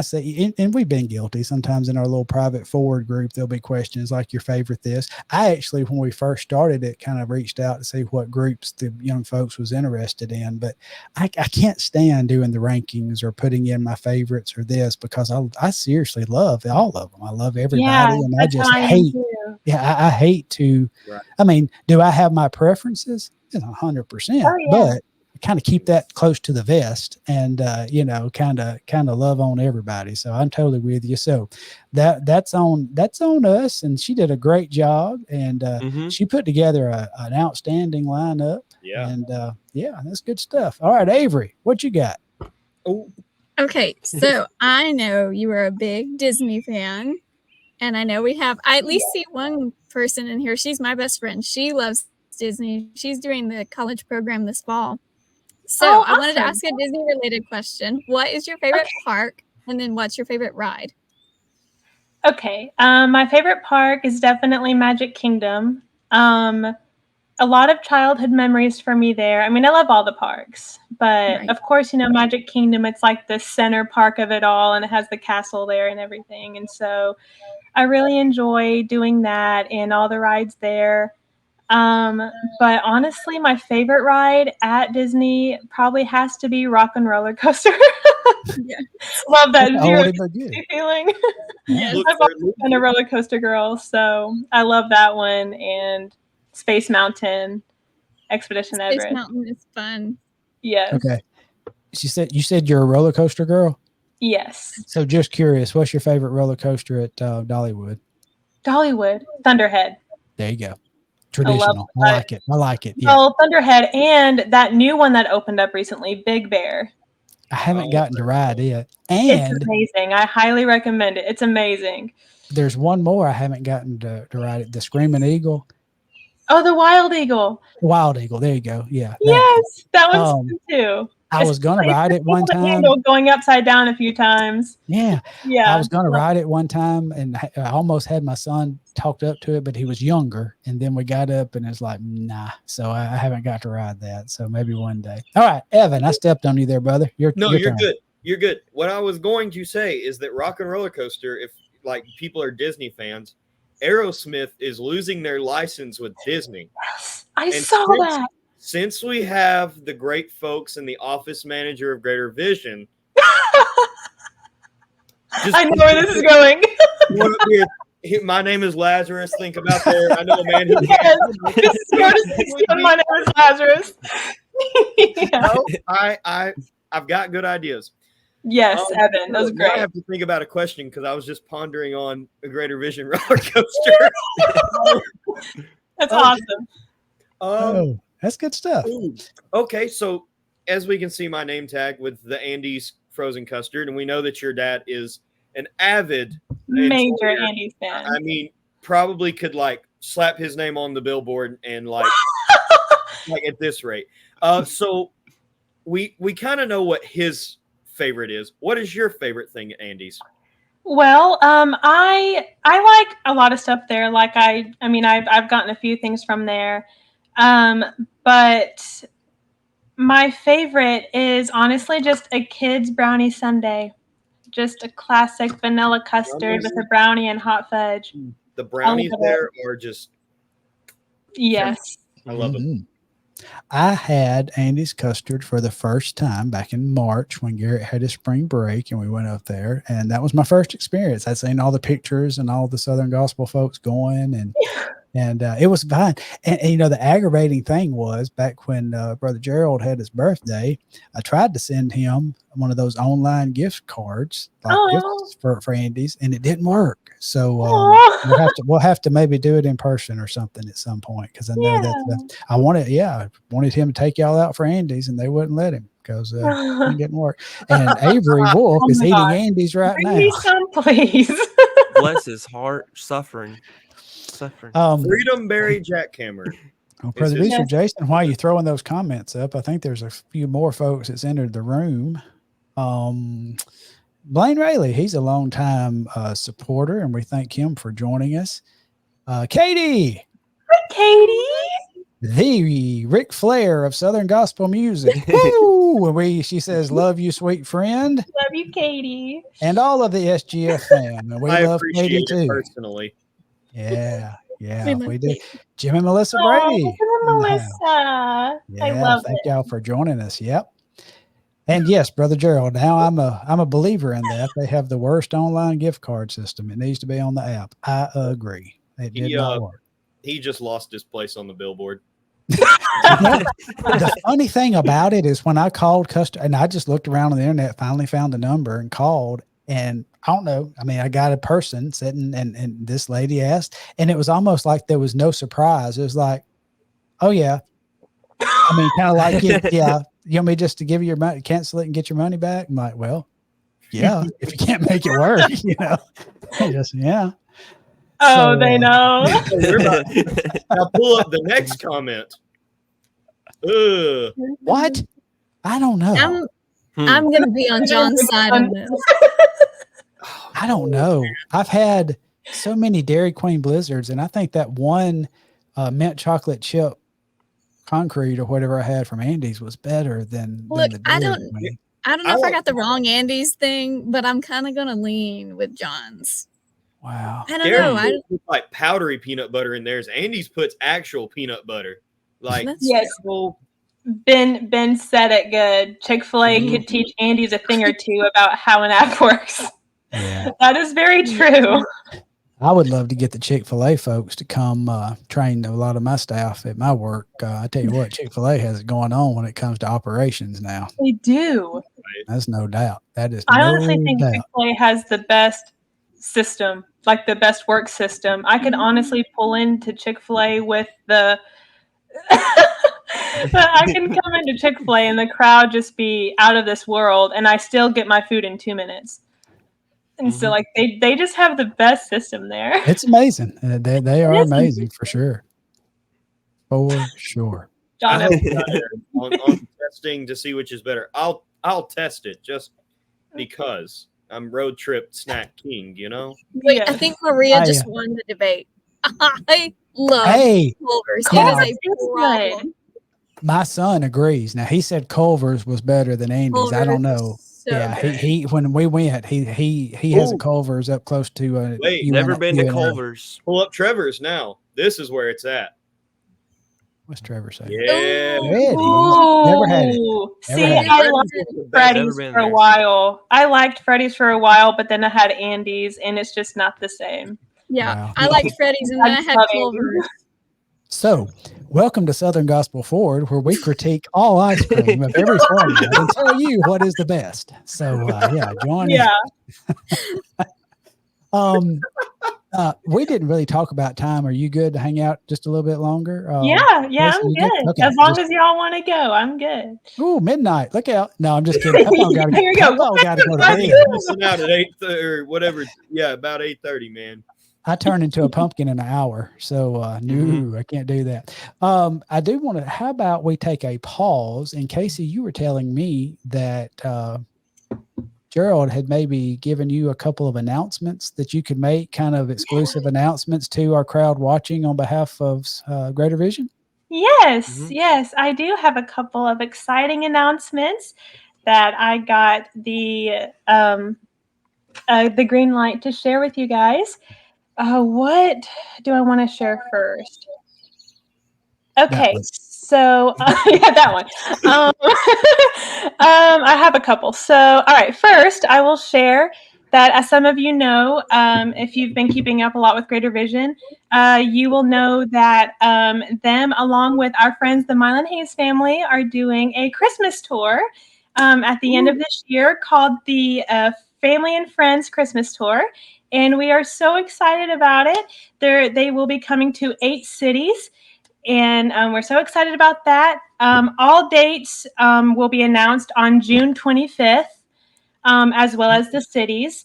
say, and we've been guilty sometimes in our little private forward group. There'll be questions like your favorite this. I actually, when we first started it, kind of reached out to see what groups the young folks was interested in, but I can't stand doing the rankings or putting in my favorites or this, because I seriously love all of them. I love everybody. Yeah, and I that's just how I am hate, too. I hate to, Right. I mean, do I have my preferences? 100%, Oh, yeah. but kind of keep that close to the vest and kind of love on everybody. So I'm totally with you. So that's on us, and she did a great job, and she put together an outstanding lineup. Yeah. And that's good stuff. All right, Avery, what you got? Oh, Okay, so I know you are a big Disney fan, and I know I at least see one person in here. She's my best friend. She loves Disney. She's doing the college program this fall. So I wanted to ask a Disney related question. What is your favorite park? And then what's your favorite ride? Okay. My favorite park is definitely Magic Kingdom. A lot of childhood memories for me there. I mean, I love all the parks, but Right. of course, Magic Kingdom, it's like the center park of it all, and it has the castle there and everything. And so I really enjoy doing that and all the rides there. But honestly, my favorite ride at Disney probably has to be Rock and Roller Coaster. Yeah. Love that That's zero oldie but goodie. feeling. Yeah. Look I've for always been a roller coaster girl, so I love that one. And Space Mountain, Expedition Space Everest. Mountain is fun. Yes. Okay. You said you're a roller coaster girl. Yes. So just curious, what's your favorite roller coaster at Dollywood? Dollywood, Thunderhead. There you go. I love Traditional. I like it. I like it. Yeah. Oh, Thunderhead, and that new one that opened up recently, Big Bear. I haven't gotten to ride it. It's And amazing. I highly recommend it. It's amazing. there's one more I haven't gotten to ride it. The Screaming Eagle. Oh, the Wild Eagle. Wild Eagle. There you go. Yeah. Yes, that one's Um, fun too. I was going to Especially ride for it one people that time. handle going upside down a few times. Yeah. Yeah. I was going to ride it one time and I almost had my son talked up to it, but he was younger. And then we got up and it's like, nah. So I haven't got to ride that. So maybe one day. All right, Evan, I stepped on you there, brother. No, your you're turn. good. You're good. What I was going to say is that Rock and Roller Coaster, if like people are Disney fans, Aerosmith is losing their license with Disney. I And saw that. Since we have the great folks and the office manager of Greater Vision, I know where this is going. My name is Lazarus. Think about there. I know a man who. Yes. This is Florida 61. My name is Lazarus. Yeah. No, I've got good ideas. Yes, Evan, that was Now I great. have to think about a question because I was just pondering on a Greater Vision roller coaster. That's Oh. awesome. Oh, that's good stuff. Okay, so as we can see my name tag with the Andes frozen custard, and we know that your dad is an avid Major enjoyer. Andy's fan. I mean, probably could like slap his name on the billboard and like at this rate. So we kind of know what his favorite is. What is your favorite thing at Andy's? Well, I like a lot of stuff there. Like I mean, I've gotten a few things from there, but my favorite is honestly just a kid's brownie sundae, just a classic vanilla custard with a brownie and hot fudge. The brownies love there are just Yes. I love them. Mhm. I had Andy's custard for the first time back in March when Garrett had his spring break and we went up there. And that was my first experience. I'd seen all the pictures and all the Southern Gospel folks going and it was fine. And, you know, the aggravating thing was back when Brother Gerald had his birthday, I tried to send him one of those online gift cards, like gifts for Andy's, and it didn't work. So we'll have to maybe do it in person or something at some point because I know that I wanted him to take y'all out for Andy's and they wouldn't let him because it didn't work. And Avery Wolfe is eating Andy's right Bring now. me some, please. Bless his heart, suffering. Freedom Berry Jackhammer. Well, Producer Jason, while you're throwing those comments up, I think there's a few more folks that's entered the room. Blaine Rayleigh, he's a longtime supporter, and we thank him for joining us. Katie. Hi, Katie. The Ric Flair of Southern Gospel music. Woo! She says, love you, sweet friend. Love you, Katie. And all of the SGF fam. And we love Katie too. Personally. Yeah, We we love do. Katie. Jim and Melissa Brady. Jim and Melissa. Yeah, I love thank it. y'all for joining us. Yep. And yes, Brother Gerald, now I'm a believer in that. They have the worst online gift card system. It needs to be on the app. I agree. It did not work. He just lost his place on the billboard. The funny thing about it is when I called customer, and I just looked around on the internet, finally found the number and called, and I don't know. I mean, I got a person sitting and this lady asked, and it was almost like there was no surprise. It was like, oh yeah. I mean, kind of like, yeah, you want me just to give you your money, cancel it and get your money back? I'm like, well, yeah, if you can't make it work, you know, just, yeah. Oh, So, they know. Now pull up the next comment. What? I don't know. I'm gonna be on John's side on this. I don't know. I've had so many Dairy Queen Blizzards, and I think that one mint chocolate chip concrete or whatever I had from Andy's was better than Look, the I Dairy don't Queen. know if I got the wrong Andy's thing, but I'm kind of gonna lean with John's. Wow. I don't know. Dairy puts like powdery peanut butter in theirs. Andy's puts actual peanut butter, like Yes. actual Ben said it good. Chick-fil-A could teach Andy's a thing or two about how an app works. Yeah. That is very true. I would love to get the Chick-fil-A folks to come train a lot of my staff at my work. I tell you what, Chick-fil-A has it going on when it comes to operations now. They do. That's no doubt. That is I no honestly think doubt. Chick-fil-A has the best system, like the best work system. I could honestly pull into Chick-fil-A with the I can come into Chick-fil-A and the crowd just be out of this world, and I still get my food in 2 minutes. And so, like, they just have the best system there. It's amazing. They are is amazing for sure. For sure. John, I hope on testing to see which is better. I'll test it just because I'm road trip snack king, you know? Wait, yeah. I think Maria just won the debate. I love Culver's. Culver's It is a problem. My son agrees. Now he said Culver's was better than Andy's. I don't know. So yeah, good. he when we went, he has a Culver's up close to. Wait, Never been to Culver's. Pull up Trevor's now. This is where it's at. What's Trevor saying? Yeah. Never had it. See, had it. I liked Freddy's for a while. I liked Freddy's for a while, but then I had Andy's, and it's just not the same. Yeah, Wow. I liked Freddy's, and then I had Culver's. So, welcome to Southern Gospel Forward, where we critique all ice cream of every format and tell you what is the best. So, join in. We didn't really talk about time. Are you good to hang out just a little bit longer? Yeah, I'm good. Okay, as long as y'all want to go, I'm good. Ooh, midnight. Look out. No, I'm just kidding. Here you go. Got to go to bed. Missing out at 8:30 or whatever. Yeah, about 8:30, man. I turn into a pumpkin in an hour. So, no, I can't do that. I do want to, how about we take a pause? And Casey, you were telling me that Gerald had maybe given you a couple of announcements that you could make, kind of exclusive announcements to our crowd watching on behalf of Greater Vision. Yes, I do have a couple of exciting announcements that I got the green light to share with you guys. What do I want to share first? Okay, so that one. I have a couple. So, all right, first I will share that, as some of you know, if you've been keeping up a lot with Greater Vision, you will know that them, along with our friends, the Mylan Hayes family, are doing a Christmas tour at the end of this year called the Family and Friends Christmas Tour. And we are so excited about it. They will be coming to 8 cities. And we're so excited about that. All dates will be announced on June 25th, as well as the cities.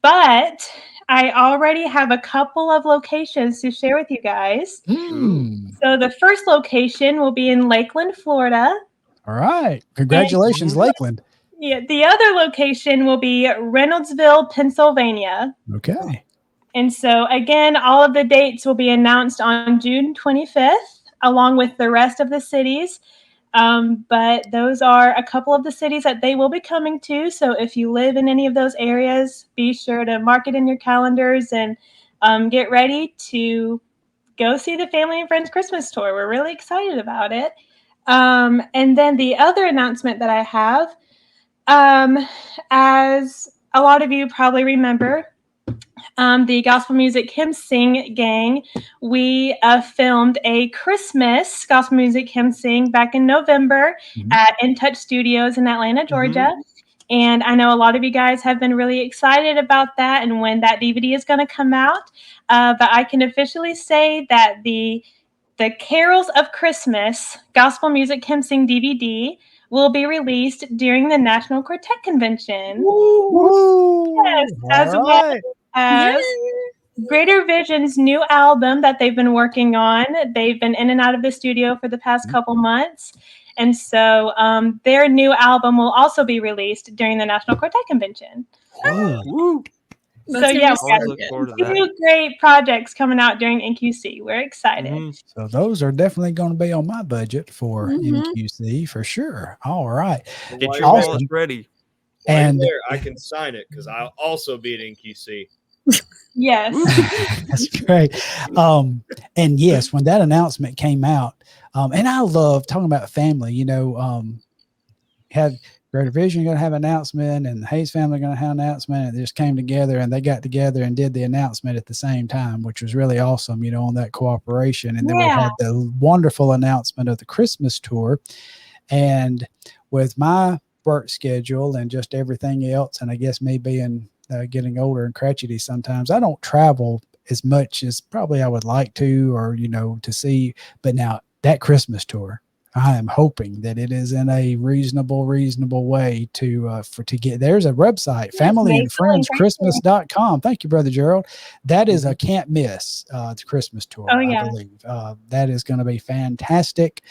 But I already have a couple of locations to share with you guys. So the first location will be in Lakeland, Florida. All right. Congratulations, Lakeland. Yeah, the other location will be Reynoldsville, Pennsylvania. Okay. And so, again, all of the dates will be announced on June 25th, along with the rest of the cities. But those are a couple of the cities that they will be coming to. So if you live in any of those areas, be sure to mark it in your calendars and get ready to go see the Family and Friends Christmas Tour. We're really excited about it. And then the other announcement that I have, as a lot of you probably remember, the Gospel Music Hymn Sing gang, we filmed a Christmas Gospel Music Hymn Sing back in November at In Touch Studios in Atlanta, Georgia. And I know a lot of you guys have been really excited about that and when that DVD is going to come out. But I can officially say that the Carols of Christmas Gospel Music Hymn Sing DVD will be released during the National Quartet Convention. Yes, as well as Greater Vision's new album that they've been working on. They've been in and out of the studio for the past couple months. And so their new album will also be released during the National Quartet Convention. So yeah, we got 2 great projects coming out during NQC. We're excited. So those are definitely going to be on my budget for NQC for sure. All right. Get your wallets ready. And there, I can sign it because I'll also be at NQC. Yes. That's great. And yes, when that announcement came out, And I love talking about family. You know, had Greater Vision going to have an announcement, and the Hayes family going to have an announcement, and they just came together and they got together and did the announcement at the same time, which was really awesome, you know, on that cooperation. And then we had the wonderful announcement of the Christmas tour. And with my work schedule and just everything else, and I guess me being getting older and crotchety sometimes, I don't travel as much as probably I would like to, or, you know, to see. But now that Christmas tour, I am hoping that it is in a reasonable way to get. There's a website, familyandfriendschristmas.com. Thank you, Brother Gerald. That is a can't miss the Christmas tour. Oh, yeah. I believe that is going to be fantastic,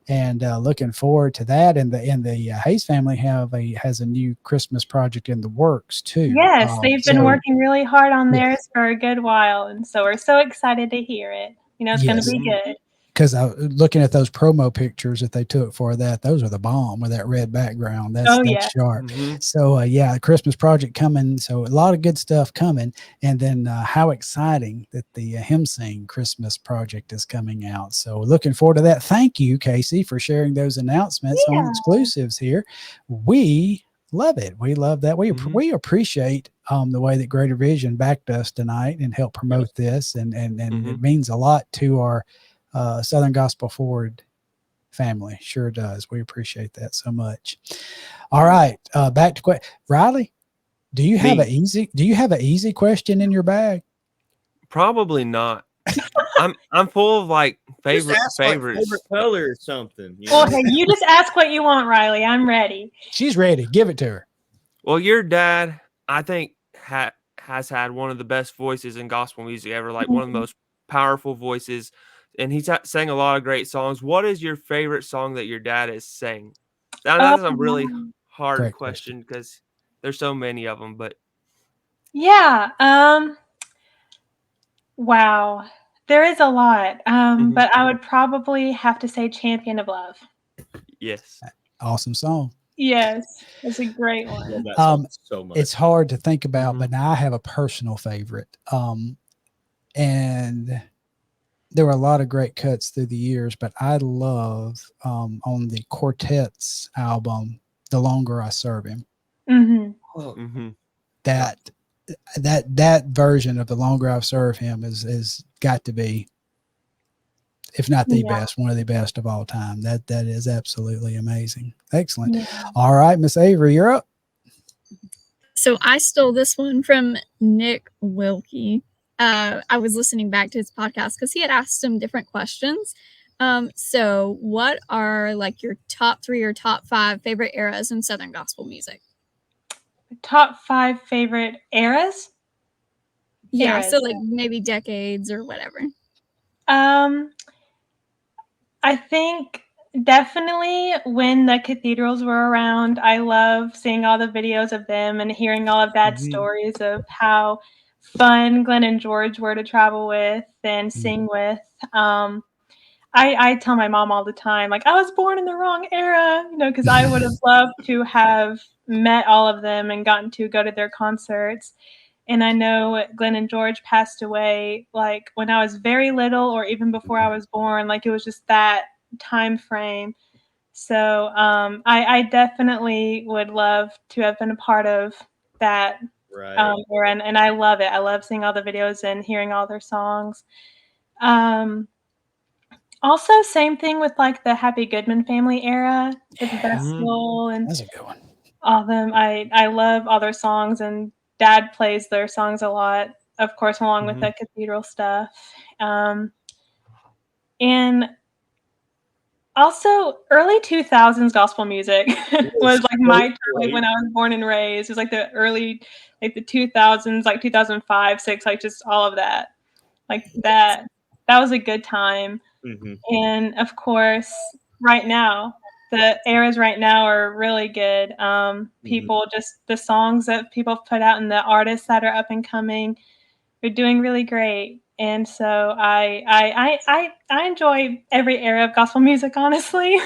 and looking forward to that. And the Hayes family has a new Christmas project in the works too. Yes, they've been working really hard on theirs for a good while, and so we're so excited to hear it. You know, it's going to be good. Because looking at those promo pictures that they took for that, those are the bomb with that red background. That's sharp. So yeah, Christmas project coming. So a lot of good stuff coming. And then how exciting that the Hymn Sing Christmas project is coming out. So looking forward to that. Thank you, Casey, for sharing those announcements on exclusives here. We love it. We love that. We appreciate the way that Greater Vision backed us tonight and helped promote this. And it means a lot to our Southern Gospel Forward family. Sure does. We appreciate that so much. All right. Back to Riley. Do you have an easy question in your bag? Probably not. I'm full of like favorites. Like favorite color or something. You know? Okay, you just ask what you want, Riley. I'm ready. She's ready. Give it to her. Well, your dad, I think, has had one of the best voices in gospel music ever. Like one of the most powerful voices. And he's sang a lot of great songs. What is your favorite song that your dad has sang? That's a really hard question because there's so many of them. But yeah, wow, there is a lot. But I would probably have to say "Champion of Love." Yes, awesome song. Yes, it's a great one. I love that song so much. It's hard to think about, but now I have a personal favorite. And there were a lot of great cuts through the years, but I love on the Quartet's album, "The Longer I Serve Him." That version of "The Longer I've Served Him" is got to be, if not the best, one of the best of all time. That is absolutely amazing. Excellent. All right, Miss Avery, you're up. So I stole this one from Nick Wilkie. I was listening back to his podcast because he had asked him different questions. So what are like your top 3 or top 5 favorite eras in Southern gospel music? Top 5 favorite eras? Yeah, so like maybe decades or whatever. I think definitely when the cathedrals were around. I love seeing all the videos of them and hearing all of Dad's stories of how fun Glenn and George were to travel with and sing with. I tell my mom all the time, like, I was born in the wrong era, you know, because I would have loved to have met all of them and gotten to go to their concerts. And I know Glenn and George passed away like when I was very little or even before I was born. Like it was just that time frame. So I definitely would love to have been a part of that era, and I love it. I love seeing all the videos and hearing all their songs. Also, same thing with like the Happy Goodman family era, the festival, and that's a good one. All of them. I love all their songs, and Dad plays their songs a lot, of course, along with the cathedral stuff. And also, early 2000s gospel music was like my time, like when I was born and raised. It was like the early, like the 2000s, like 2005, 6, like just all of that. Like that was a good time. And of course, right now, the eras right now are really good. People just the songs that people put out and the artists that are up and coming, they're doing really great. And so I enjoy every era of gospel music, honestly.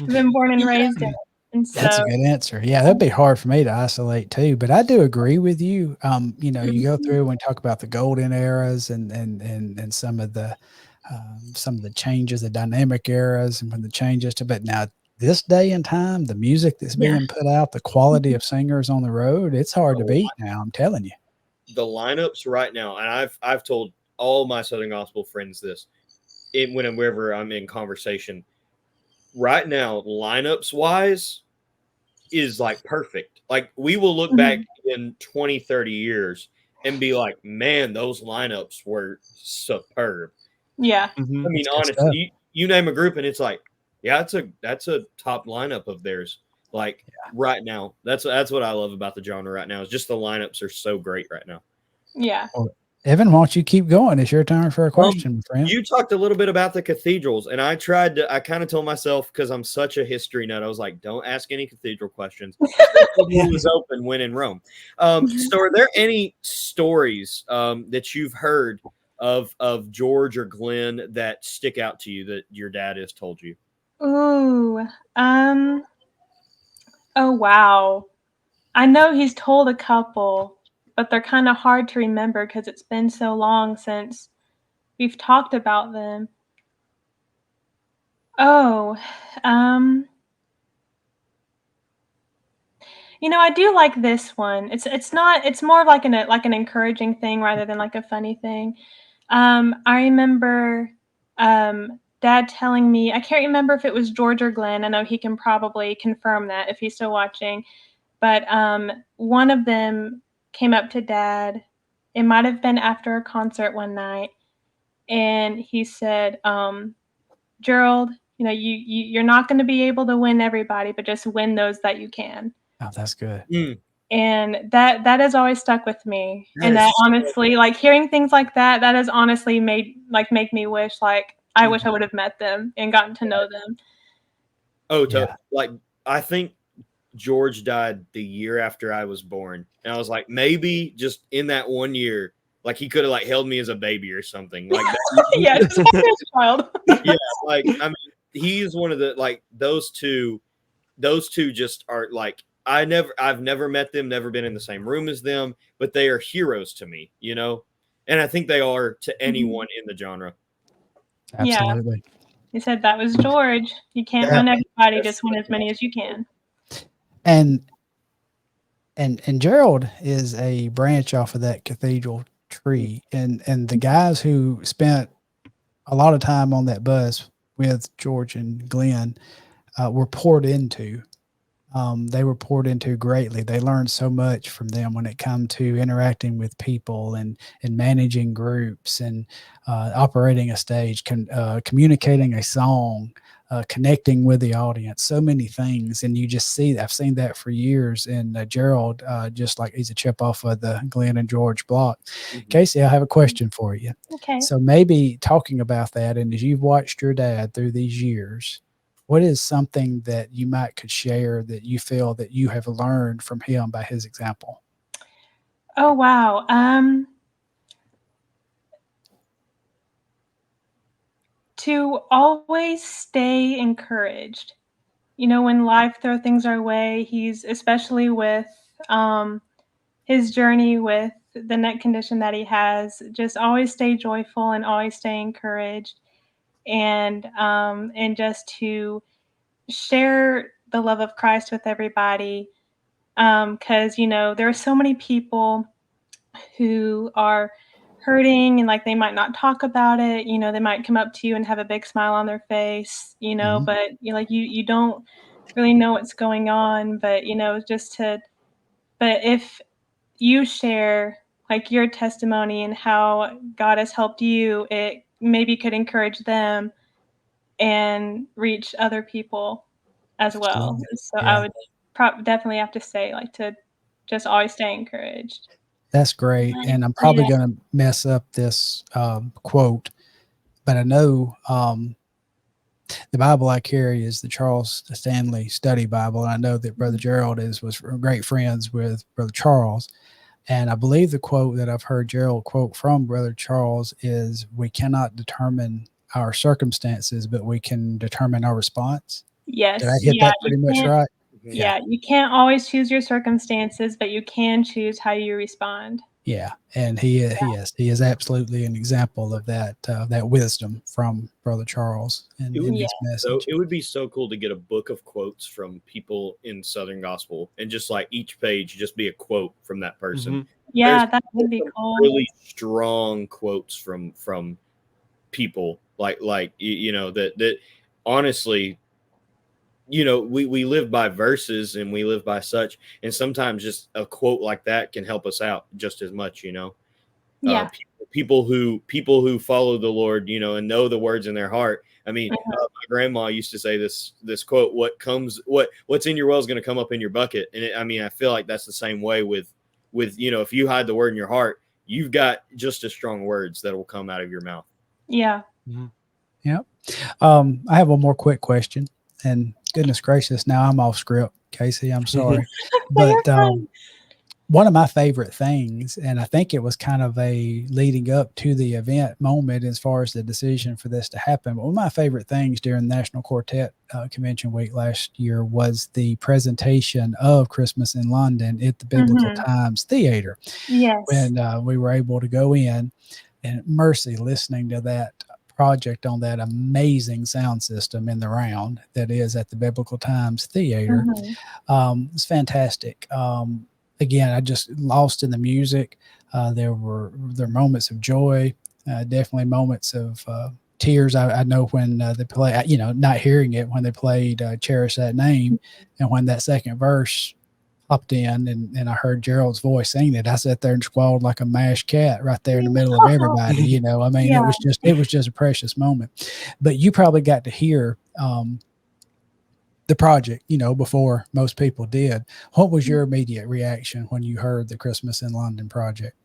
I've been born and raised in it. And so, that's a good answer. Yeah, that'd be hard for me to isolate too, but I do agree with you. You know, you go through and talk about the golden eras and some of the some of the changes, the dynamic eras, and when the changes to. But now this day and time, the music that's Yeah. being put out, the quality of singers on the road, it's hard to beat now. I'm telling you. The lineups right now, and I've told all my Southern Gospel friends this, whenever I'm in conversation. Right now, lineups wise, is like perfect. Like we will look back in 20, 30 years and be like, man, those lineups were superb. Yeah. I mean, That's good stuff. honestly, you name a group and it's like, yeah, that's a top lineup of theirs. Like right now, that's what I love about the genre right now. Is just the lineups are so great right now. Yeah. Well, Evan, why don't you keep going? It's your turn for a question, my friend. You talked a little bit about the cathedrals, and I kind of told myself, because I'm such a history nut, I was like, don't ask any cathedral questions. It was open when in Rome. So are there any stories that you've heard of George or Glenn that stick out to you that your dad has told you? Ooh. Oh, wow. I know he's told a couple, but they're kind of hard to remember because it's been so long since we've talked about them. Oh, I do like this one. It's more of like an encouraging thing rather than like a funny thing. I remember Dad telling me, I can't remember if it was George or Glenn. I know he can probably confirm that if he's still watching. But one of them came up to Dad. It might have been after a concert one night, and he said, Gerald, you're not going to be able to win everybody, but just win those that you can. Oh, that's good. And that has always stuck with me. That And is that so honestly, like hearing things like that has honestly make me wish, like, I wish I would have met them and gotten to know them. Oh, Yeah. like I think George died the year after I was born, and I was like, maybe just in that 1 year, like he could have like held me as a baby or something. Like Yeah, just like a child. yeah, like I mean, he's one of the like those two just are like I've never met them, never been in the same room as them, but they are heroes to me, and I think they are to anyone in the genre. Absolutely. Yeah. He said that was George. You can't win everybody, just win as many as you can. And Gerald is a branch off of that cathedral tree, and the guys who spent a lot of time on that bus with George and Glenn were poured into. They were poured into greatly. They learned so much from them when it come to interacting with people and managing groups and operating a stage, communicating a song, connecting with the audience, so many things. And you just see, I've seen that for years. And Gerald, just like he's a chip off of the Glenn and George block. Casey, I have a question for you. Okay. So maybe talking about that, and as you've watched your dad through these years, what is something that you could share that you feel that you have learned from him by his example? Oh, wow. To always stay encouraged. When life throws things our way, he's especially with his journey with the neck condition that he has, just always stay joyful and always stay encouraged, and just to share the love of Christ with everybody, because there are so many people who are hurting and like they might not talk about it. They might come up to you and have a big smile on their face, but you don't really know what's going on. But but if you share like your testimony and how God has helped you, it maybe could encourage them and reach other people as well. Absolutely. So Yeah. I would definitely have to say, like, to just always stay encouraged. That's great. And I'm probably going to mess up this quote, but I know the Bible I carry is the Charles Stanley Study Bible. And I know that Brother Gerald was great friends with Brother Charles. And I believe the quote that I've heard Gerald quote from Brother Charles is, we cannot determine our circumstances, but we can determine our response. Yes. Did I hit that pretty much right? Yeah, you can't always choose your circumstances, but you can choose how you respond. Yeah, and he is absolutely an example of that wisdom from Brother Charles in his So message. it would be so cool to get a book of quotes from people in Southern Gospel, and just like each page just be a quote from that person. Yeah, There's that would be some cool. really strong quotes from people like you know that honestly, you know, we live by verses and we live by such, and sometimes just a quote like that can help us out just as much, you know. Yeah. People who follow the Lord, you know, and know the words in their heart. I mean, my grandma used to say this quote: what's in your well is going to come up in your bucket." And I mean, I feel like that's the same way with you know, if you hide the word in your heart, you've got just as strong words that will come out of your mouth. Yeah. Yep. I have one more quick question, and goodness gracious, now I'm off script, Casey. I'm sorry, but one of my favorite things, and I think it was kind of a leading up to the event moment as far as the decision for this to happen. But one of my favorite things during National Quartet Convention Week last year was the presentation of Christmas in London at the Biblical Times Theater. Yes. When we were able to go in, and Mercy listening to that project on that amazing sound system in the round that is at the Biblical Times Theater. It's fantastic. Again, I just lost in the music. There were moments of joy, definitely moments of tears. I know when they play, you know, not hearing it when they played Cherish That Name, and when that second verse popped in and I heard Gerald's voice singing it, I sat there and squalled like a mashed cat right there in the middle of everybody. You know, I mean, it was just a precious moment. But you probably got to hear the project, you know, before most people did. What was your immediate reaction when you heard the Christmas in London project?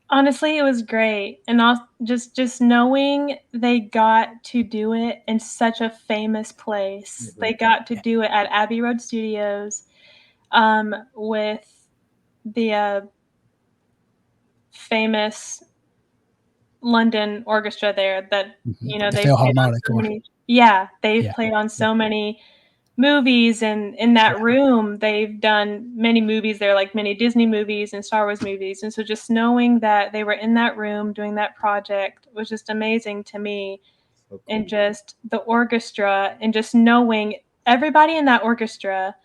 Honestly, it was great, and just knowing they got to do it in such a famous place. They got to do it at Abbey Road Studios, with the famous London orchestra there that, you know, The they've played on Philharmonic so Orchestra. many they've played on so many movies, and in that room, they've done many movies there, like many Disney movies and Star Wars movies, and so just knowing that they were in that room doing that project was just amazing to me. So cool. And just the orchestra, and just knowing everybody in that orchestra,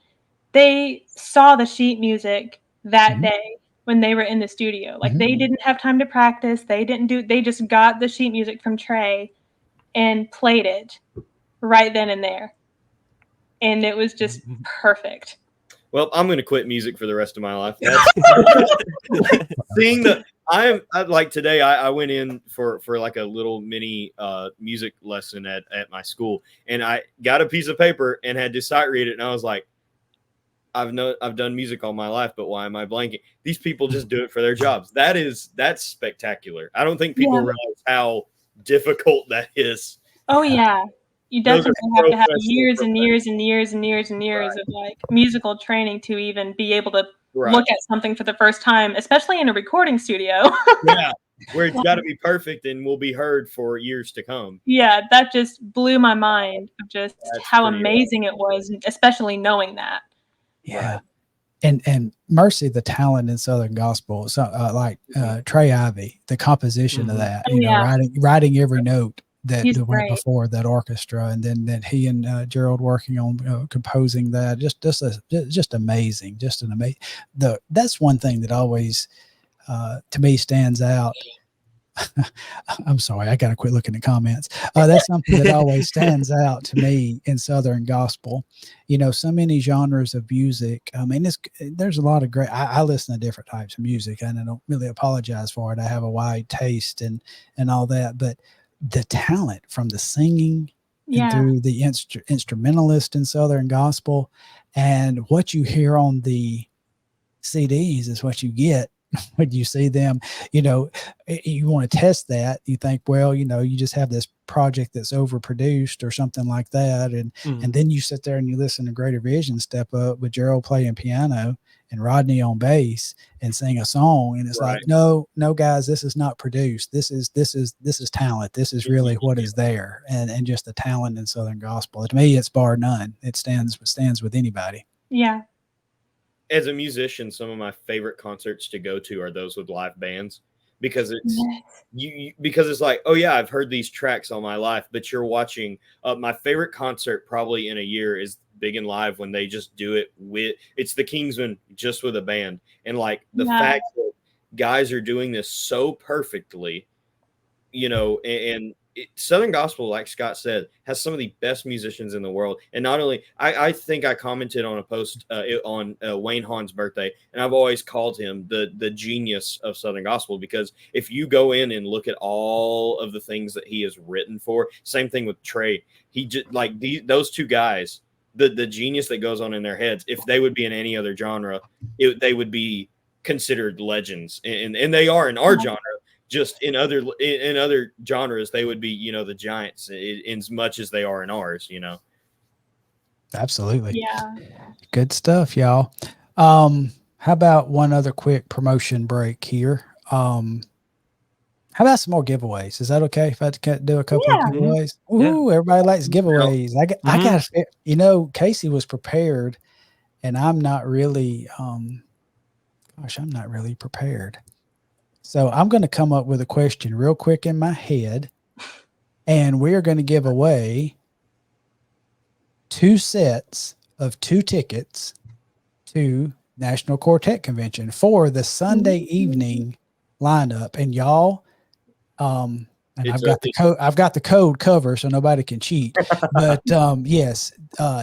they saw the sheet music that day when they were in the studio. Like, they didn't have time to practice. They just got the sheet music from Trey and played it right then and there. And it was just perfect. Well, I'm going to quit music for the rest of my life. Seeing I like today, I went in for like a little mini music lesson at my school, and I got a piece of paper and had to sight read it, and I was like, I've done music all my life, but why am I blanking? These people just do it for their jobs. That's spectacular. I don't think people realize how difficult that is. Oh yeah. You definitely have to have years and years and years and years and years of like musical training to even be able to look at something for the first time, especially in a recording studio. Yeah, where it's got to be perfect and will be heard for years to come. Yeah, that just blew my mind of just how amazing it was, especially knowing that. Yeah. And Mercy, the talent in Southern Gospel, so like Trey Ivy, the composition of that, you know, writing every note that went before that orchestra, and then he and Gerald working on composing that, just amazing, just an amazing. That's one thing that always to me stands out. I'm sorry, I got to quit looking at comments. That's something that always stands out to me in Southern Gospel. You know, so many genres of music. I mean, there's a lot of great. I listen to different types of music, and I don't really apologize for it. I have a wide taste and all that, but the talent from the singing and through the instrumentalist in Southern Gospel, and what you hear on the CDs is what you get when you see them. You know, you want to test that. You think, well, you know, you just have this project that's overproduced or something like that, and then you sit there and you listen to Greater Vision step up with Gerald playing piano and Rodney on bass and sing a song, and it's like, no guys, this is not produced. This is talent. This is really what is there, and just the talent in Southern Gospel. To me, it's bar none. It stands with anybody. Yeah. as a musician, some of my favorite concerts to go to are those with live bands, because it's because it's like, oh yeah, I've heard these tracks all my life, but you're watching. My favorite concert probably in a year is Big and Live, when they just do it with, it's the Kingsmen just with a band, and like the fact that guys are doing this so perfectly, you know, and Southern Gospel, like Scott said, has some of the best musicians in the world. And not only, I think I commented on a post on Wayne Hahn's birthday, and I've always called him the genius of Southern Gospel, because if you go in and look at all of the things that he has written for, same thing with Trey, he just like those two guys, the genius that goes on in their heads, if they would be in any other genre, they would be considered legends, and they are in our genre. Just in other genres, they would be, you know, the giants in as much as they are in ours, you know. Absolutely. Yeah. Good stuff, y'all. How about one other quick promotion break here? How about some more giveaways? Is that okay if I do a couple of giveaways? Ooh, everybody likes giveaways. I got, you know, Casey was prepared, and I'm not really, I'm not really prepared. So I'm going to come up with a question real quick in my head, and we're going to give away 2 sets of 2 tickets to National Quartet Convention for the Sunday evening lineup. And y'all, and I've got the code cover so nobody can cheat. But yes,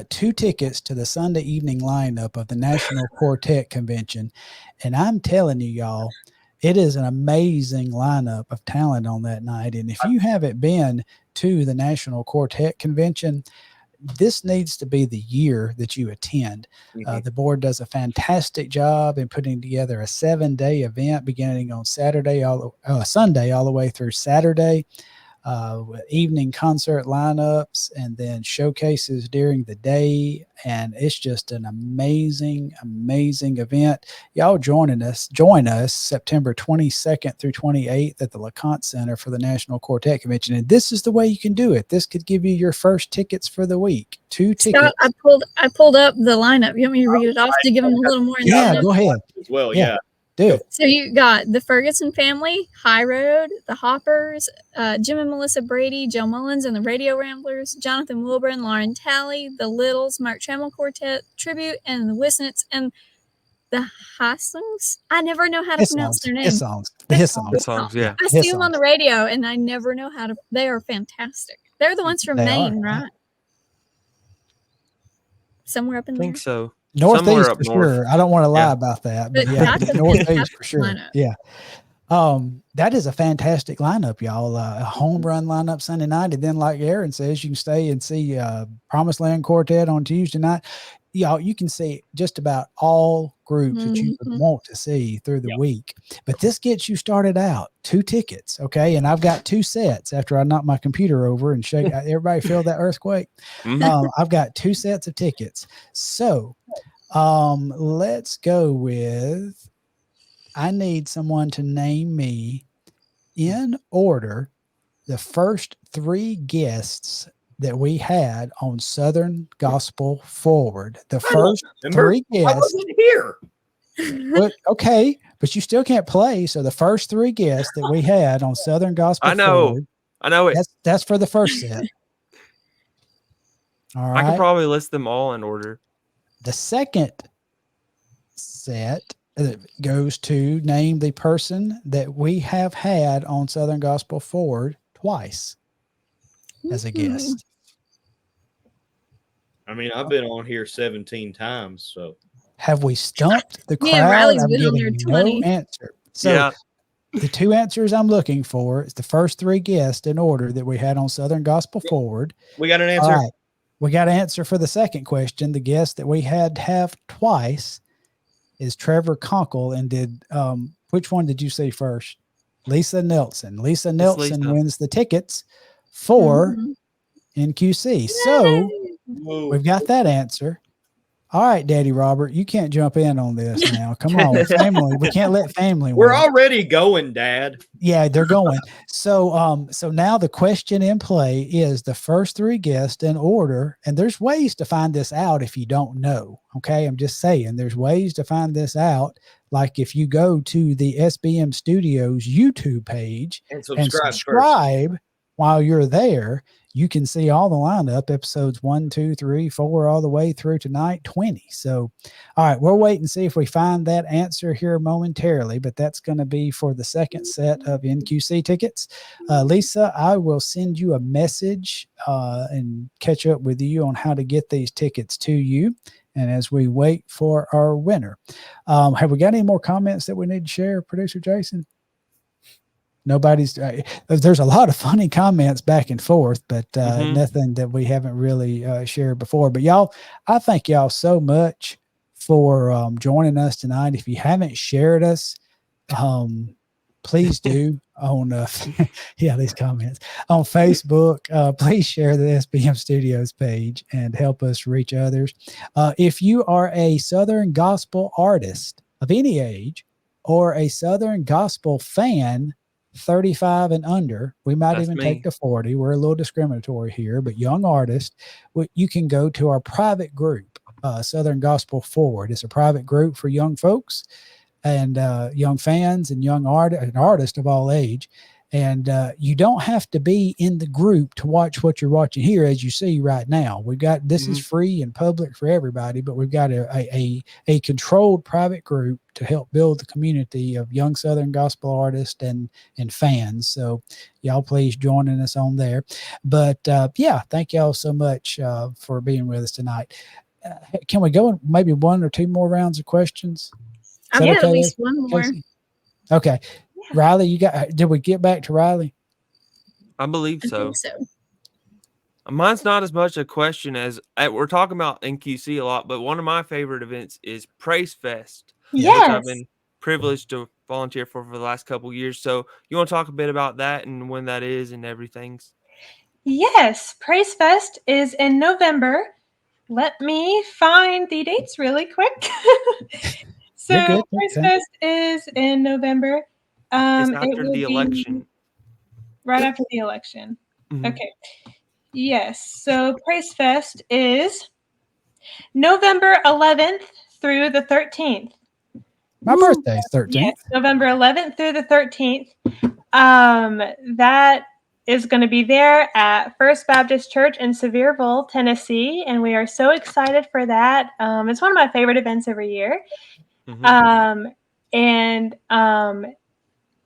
2 tickets to the Sunday evening lineup of the National Quartet Convention. And I'm telling you, y'all, it is an amazing lineup of talent on that night. And if you haven't been to the National Quartet Convention, this needs to be the year that you attend. The board does a fantastic job in putting together a 7-day event beginning on Sunday all the way through Saturday, evening concert lineups, and then showcases during the day. And it's just an amazing, amazing event. Y'all join us September 22nd through 28th at the LeConte Center for the National Quartet Convention. And this is the way you can do it. This could give you your first tickets for the week. 2 tickets. Scott, I pulled up the lineup. You want me to read it off to give them a little more? Yeah, go ahead. As well, yeah. Do it. So you got the Ferguson family, High Road, the Hoppers, Jim and Melissa Brady, Joe Mullins and the Radio Ramblers, Jonathan Wilburn, Lauren Talley, the Littles, Mark Trammell Quartet, Tribute, and the Wissnets, and the Hassungs. I never know how to pronounce their names. His songs, yeah. I see them on the radio, and I never know how to. They are fantastic. They're the ones from Maine, right? Somewhere up in there. I think so. Northeast for sure. I don't want to lie about that, but yeah, Northeast for sure. Lineup. Yeah. That is a fantastic lineup, y'all. A home run lineup Sunday night. And then, like Aaron says, you can stay and see Promised Land Quartet on Tuesday night. Y'all, you can see just about all groups that you would want to see through the week. But this gets you started out. 2 tickets, okay? And I've got 2 sets after I knock my computer over and shake. Everybody feel that earthquake? I've got 2 sets of tickets. So let's go with, I need someone to name me in order the first 3 guests that we had on Southern Gospel Forward. The first 3 guests. I wasn't here. But, okay, but you still can't play. So the first 3 guests that we had on Southern Gospel Forward. I know it. That's for the first set. All right. I could probably list them all in order. The second set goes to name the person that we have had on Southern Gospel Forward twice as a guest. I mean, I've been on here 17 times, so. Have we stumped the crowd? Yeah, Riley's I'm been on getting there 20. no answer. So the 2 answers I'm looking for is the first 3 guests in order that we had on Southern Gospel Forward. We got an answer. All right. We got an answer for the second question. The guest that we had to have twice is Trevor Conkle. And did which one did you say first? Lisa Nelson. Lisa Nelson wins the tickets for NQC. So we've got that answer. All right, Daddy Robert, you can't jump in on this now. Come on, family. We can't let family We're win. already going, Dad. Yeah, they're going. So now the question in play is the first three guests in order, and there's ways to find this out if you don't know. Okay, I'm just saying there's ways to find this out. Like if you go to the SBM Studios YouTube page And and subscribe first. subscribe while you're there, you can see all the lineup, episodes 1, 2, 3, 4, all the way through tonight 20. So, all right, we'll wait and see if we find that answer here momentarily, but that's going to be for the second set of NQC tickets. Lisa, I will send you a message and catch up with you on how to get these tickets to you. And as we wait for our winner, have we got any more comments that we need to share, Producer Jason? Nobody's there's a lot of funny comments back and forth, but nothing that we haven't really shared before. But y'all, I thank y'all so much for joining us tonight. If you haven't shared us, please do on these comments on Facebook. Please share the SBM Studios page and help us reach others. If you are a Southern gospel artist of any age or a Southern gospel fan, 35 and under, we might even take to 40. We're a little discriminatory here, but young artists, you can go to our private group, Southern Gospel Forward. It's a private group for young folks and young fans and young artists of all age. And you don't have to be in the group to watch what you're watching here, as you see right now. We've got this is free and public for everybody, but we've got a controlled private group to help build the community of young Southern gospel artists and fans. So y'all please joining us on there. But thank y'all so much for being with us tonight. Can we go maybe one or two more rounds of questions? Yeah, okay, at least one more. Casey? Okay. Yeah. Riley, did we get back to Riley? I believe so. I think so. Mine's not as much a question as we're talking about NQC a lot, but one of my favorite events is Praise Fest, which I've been privileged to volunteer for the last couple of years. So you want to talk a bit about that and when that is and everything? Yes, Praise Fest is in November. Let me find the dates really quick. So Praise Fest is in November. It's after the election. Right after the election. Mm-hmm. Okay. Yes. So Praise Fest is November 11th through the 13th. My birthday is 13th. Yes, November 11th through the 13th. That is going to be there at First Baptist Church in Sevierville, Tennessee, and we are so excited for that. It's one of my favorite events every year. Mm-hmm.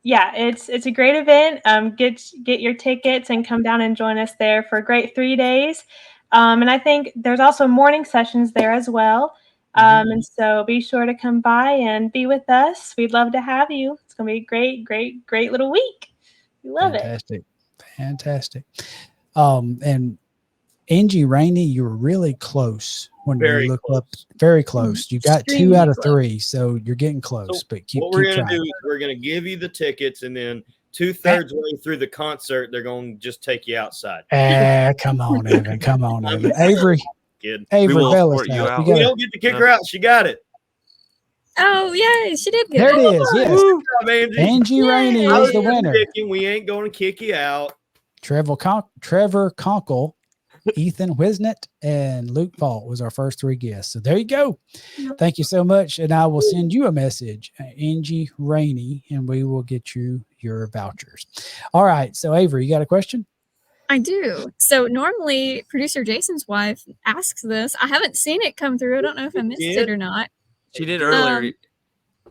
It's a great event. Get your tickets and come down and join us there for a great 3 days. And I think there's also morning sessions there as well. And so be sure to come by and be with us. We'd love to have you. It's going to be a great, great, great little week. We love it. Fantastic. And Angie Rainey, you were really close when you look up. Very close. You got 2 out of 3, so you're getting close. So but keep what we're going to trying. do is we're going to give you the tickets, and then 2/3 way through the concert, they're going to just take you outside. Come on, Evan. Come on, Evan. Avery. Kid. Avery Bellis. You don't get to kick her out. She got it. Oh, yeah, she did get it. There it is. Yes. Angie Rainey is the winner. We ain't going to kick you out. Trevor Conkle, Ethan Wisnett, and Luke Fault was our first 3 guests. So there you go. Thank you so much. And I will send you a message, Angie Rainey, and we will get you your vouchers. All right. So Avery, you got a question? I do. So normally producer Jason's wife asks this. I haven't seen it come through. I don't know if I missed it or not. She did earlier.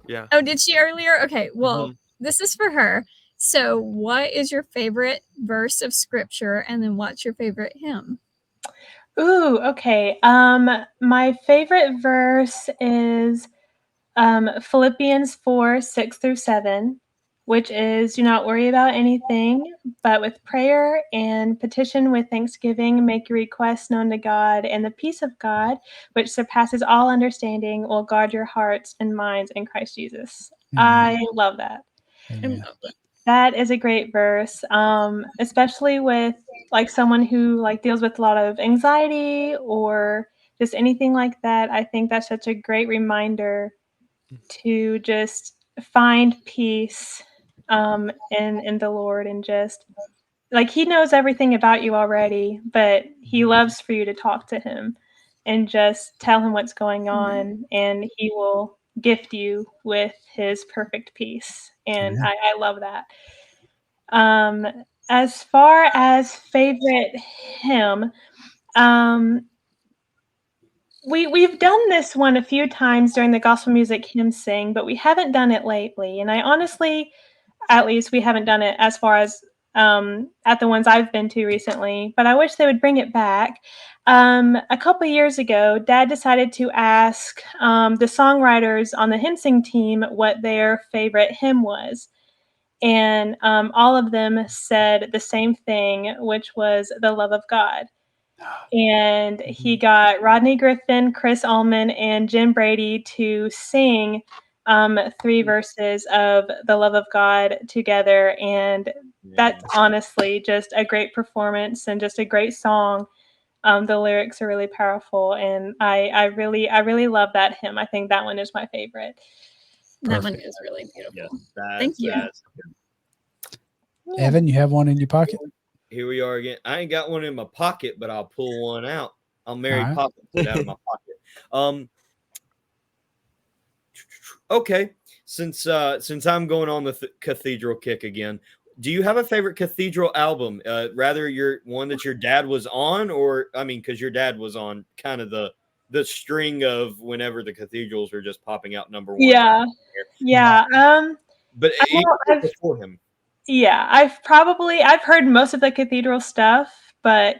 Yeah. Oh, did she earlier? Okay. Well, this is for her. So what is your favorite verse of scripture? And then what's your favorite hymn? Ooh, okay. My favorite verse is Philippians 4:6-7, which is, do not worry about anything, but with prayer and petition with thanksgiving, make your requests known to God, and the peace of God, which surpasses all understanding, will guard your hearts and minds in Christ Jesus. I love that. That is a great verse, especially with like someone who like deals with a lot of anxiety or just anything like that. I think that's such a great reminder to just find peace in the Lord, and just like he knows everything about you already, but he loves for you to talk to him and just tell him what's going on, and he will gift you with his perfect peace. And Amen. I love that. As far as favorite hymn, we've done this one a few times during the gospel music hymn sing, but we haven't done it lately. And I honestly, at least we haven't done it as far as at the ones I've been to recently, but I wish they would bring it back. A couple years ago, Dad decided to ask the songwriters on the hymn sing team what their favorite hymn was. And all of them said the same thing, which was the love of God. And he got Rodney Griffin, Chris Allman, and Jim Brady to sing 3 verses of the love of God together. And that's honestly just a great performance and just a great song. The lyrics are really powerful, and I really love that hymn. I think that one is my favorite. That one Perfect. is really beautiful. Yeah, Thank you. Evan, you have one in your pocket? Here we are again. I ain't got one in my pocket, but I'll pull one out. I'll Mary All right. Poppins it out of my pocket. Okay. Since I'm going on the cathedral kick again, do you have a favorite cathedral album? Rather your one that your dad was on, or I mean, because your dad was on kind of the string of whenever the cathedrals were just popping out number one. Yeah. But I've before him. Yeah, I've heard most of the cathedral stuff, but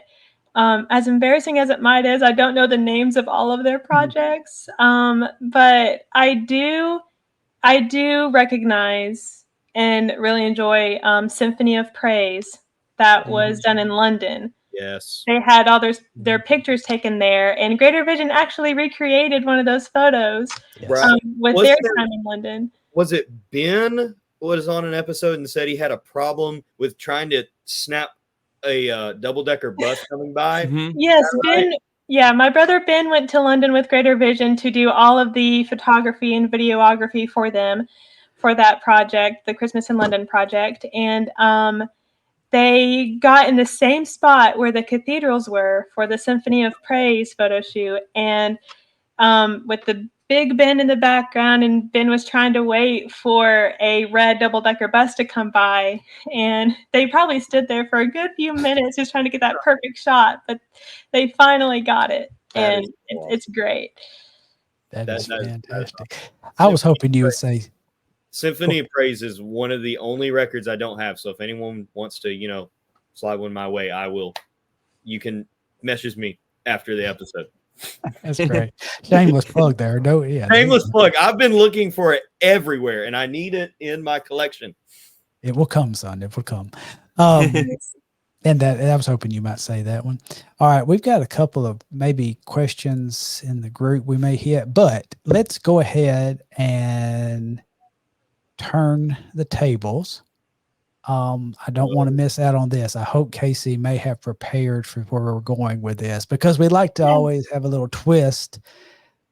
as embarrassing as it might is, I don't know the names of all of their projects. But I do recognize and really enjoy Symphony of Praise that was done in London. Yes. They had all their pictures taken there, and Greater Vision actually recreated one of those photos with their time in London. Was it Ben was on an episode and said he had a problem with trying to snap a double-decker bus coming by? Yes, Ben. Right? Yeah, my brother Ben went to London with Greater Vision to do all of the photography and videography for them for that project, the Christmas in London project. And they got in the same spot where the cathedrals were for the Symphony of Praise photo shoot. And with the big Ben in the background, and Ben was trying to wait for a red double-decker bus to come by, and they probably stood there for a good few minutes just trying to get that perfect shot, but they finally got it, and it's great. That is fantastic. I was hoping you would say Symphony of Praise is one of the only records I don't have, so if anyone wants to, slide one my way, I will. You can message me after the episode. That's great. Shameless plug there. No, yeah. Shameless plug. I've been looking for it everywhere, and I need it in my collection. It will come, son. It will come. And I was hoping you might say that one. All right, we've got a couple of maybe questions in the group we may hit, but let's go ahead and turn the tables. I don't want to miss out on this. I hope Casey may have prepared for where we're going with this, because we like to always have a little twist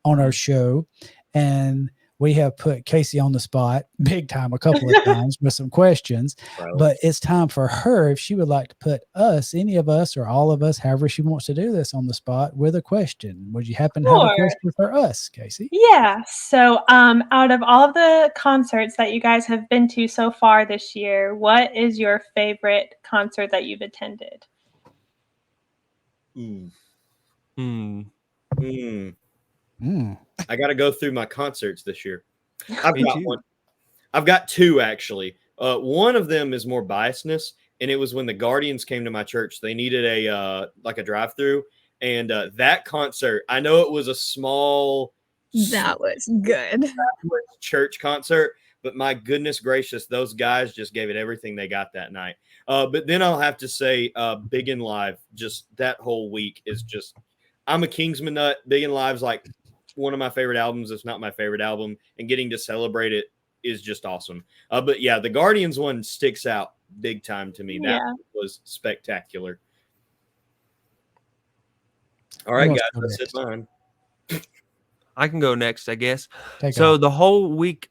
on our show. And we have put Casey on the spot big time a couple of times with some questions, but it's time for her, if she would like to put us, any of us or all of us, however she wants to do this, on the spot with a question. Would you happen to have a question for us, Casey? Yeah. So out of all of the concerts that you guys have been to so far this year, what is your favorite concert that you've attended? I got to go through my concerts this year. I've got 2 actually. One of them is more biasness, and it was when the Guardians came to my church. They needed a drive-through, and that concert, I know it was a small, that was good church concert, but my goodness gracious, those guys just gave it everything they got that night. But then I'll have to say, Big and Live, just that whole week is just. I'm a Kingsman nut. Big and Live's like one of my favorite albums. It's not my favorite album, and getting to celebrate it is just awesome. But yeah, the Guardians one sticks out big time to me. That was spectacular. All right, guys, that's it. Mine. I can go next, I guess. Take So off. the whole week,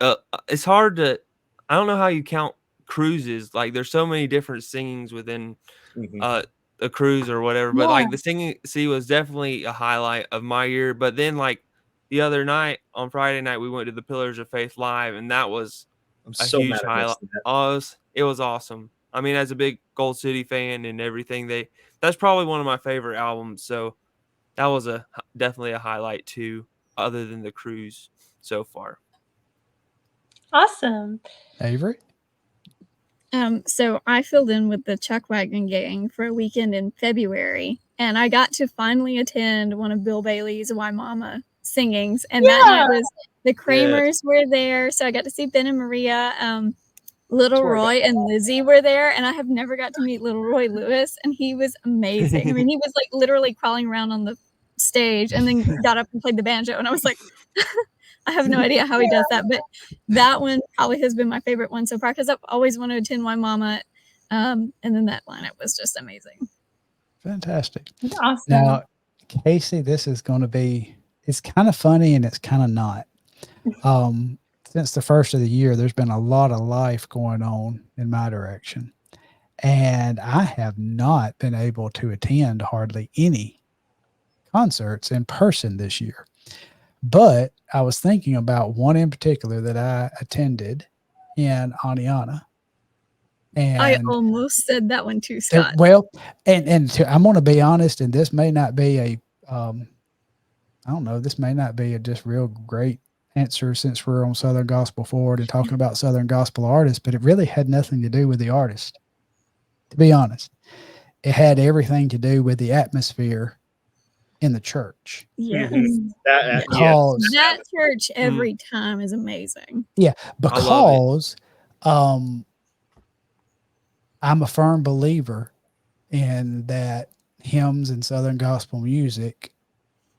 it's hard to. I don't know how you count cruises. Like, there's so many different singings within Mhm. a cruise or whatever. But Yeah. like the singing sea was definitely a highlight of my year. But then like the other night on Friday night, we went to the Pillars of Faith live, and that was I'm a so huge mad I highlight. missed that. It was awesome. I mean, as a big Gold City fan and everything, that's probably one of my favorite albums. So that was definitely a highlight too, other than the cruise so far. Awesome. Avery? So I filled in with the Chuck Wagon Gang for a weekend in February, and I got to finally attend one of Bill Bailey's Why Mama singings. And that night was the Kramers were there, so I got to see Ben and Maria. Little Swear to Roy and Lizzie were there, and I have never got to meet Little Roy Lewis, and he was amazing. I mean, he was like literally crawling around on the stage and then got up and played the banjo, and I was like, I have no idea how he does that, but that one probably has been my favorite one so far because I've always wanted to attend Why Mama, and then that lineup was just amazing. Fantastic. Awesome. Now, Casey, this is going to be, it's kind of funny and it's kind of not. Since the first of the year, there's been a lot of life going on in my direction. And I have not been able to attend hardly any concerts in person this year. But I was thinking about one in particular that I attended in Aniana. And I almost said that one too, there, Scott. well, I'm going to be honest, and this may not be a, I don't know, this may not be a just real great answer since we're on Southern Gospel Forward and talking about Southern Gospel artists, but it really had nothing to do with the artist, to be honest. It had everything to do with the atmosphere in the church. Yes. Because that church every time is amazing. Yeah, I love it. because I'm a firm believer in that hymns and Southern gospel music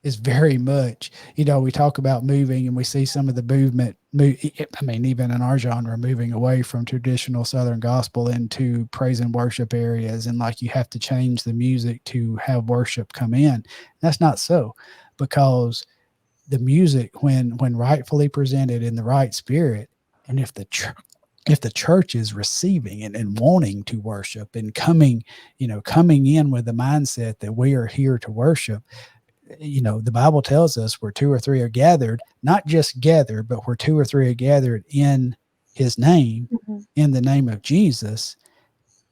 is very much, we talk about moving and we see some of the movement, I mean, even in our genre, moving away from traditional Southern gospel into praise and worship areas. And like you have to change the music to have worship come in. That's not so, because the music, when rightfully presented in the right spirit, and if the church is receiving and wanting to worship and coming in with the mindset that we are here to worship, the Bible tells us where two or three are gathered, not just gathered, but where two or three are gathered in his name, in the name of Jesus,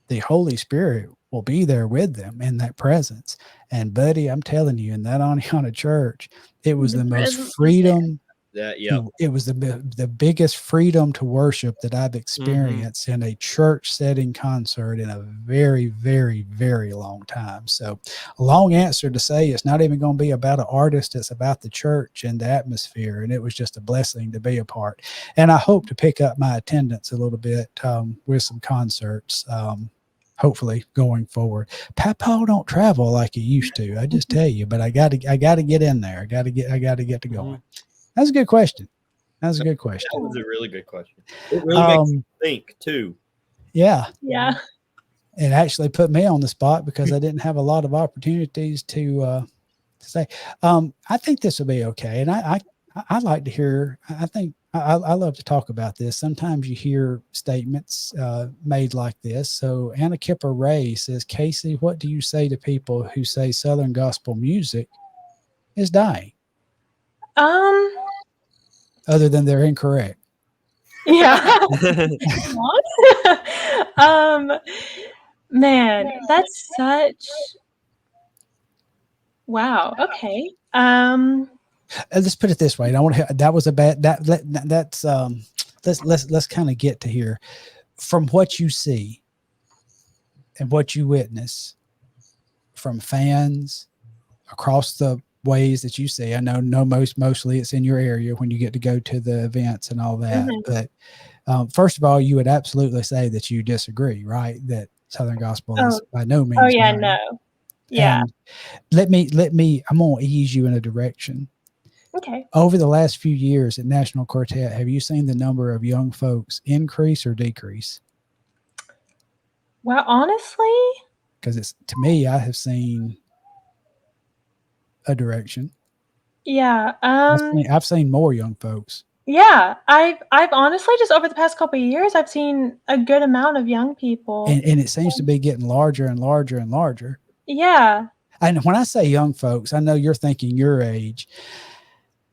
the Holy Spirit will be there with them in that presence. And buddy, I'm telling you, in that Aniana church, it was the most freedom. It was the biggest freedom to worship that I've experienced in a church setting concert in a very, very, very long time. So a long answer to say it's not even going to be about an artist. It's about the church and the atmosphere. And it was just a blessing to be a part. And I hope to pick up my attendance a little bit with some concerts. Hopefully going forward. Papa don't travel like he used to. I just tell you, but I got to get in there. I got to get to going. That's a good question. That was a really good question. It really makes you think too. Yeah. Yeah. It actually put me on the spot because I didn't have a lot of opportunities to say. I think this will be okay. And I like to hear, I love to talk about this. Sometimes you hear statements made like this. So Anna Kipper Ray says, Casey, what do you say to people who say Southern gospel music is dying? Other than they're incorrect. Yeah. Man, that's such, wow. Okay. Let's put it this way. I want to. That was a bad. That's. Let's kind of get to here. From what you see, and what you witness, from fans across the ways that you see. I know mostly it's in your area when you get to go to the events and all that. But first of all, you would absolutely say that you disagree, right? That Southern gospel is by no means. Oh yeah, dying. no. Yeah. And let me. I'm gonna ease you in a direction. Okay. Over the last few years at National Quartet, have you seen the number of young folks increase or decrease? Well, honestly, because to me, I have seen a direction. Yeah. I've seen more young folks. Yeah. I've honestly just over the past couple of years, I've seen a good amount of young people. And it seems to be getting larger and larger and larger. Yeah. And when I say young folks, I know you're thinking your age.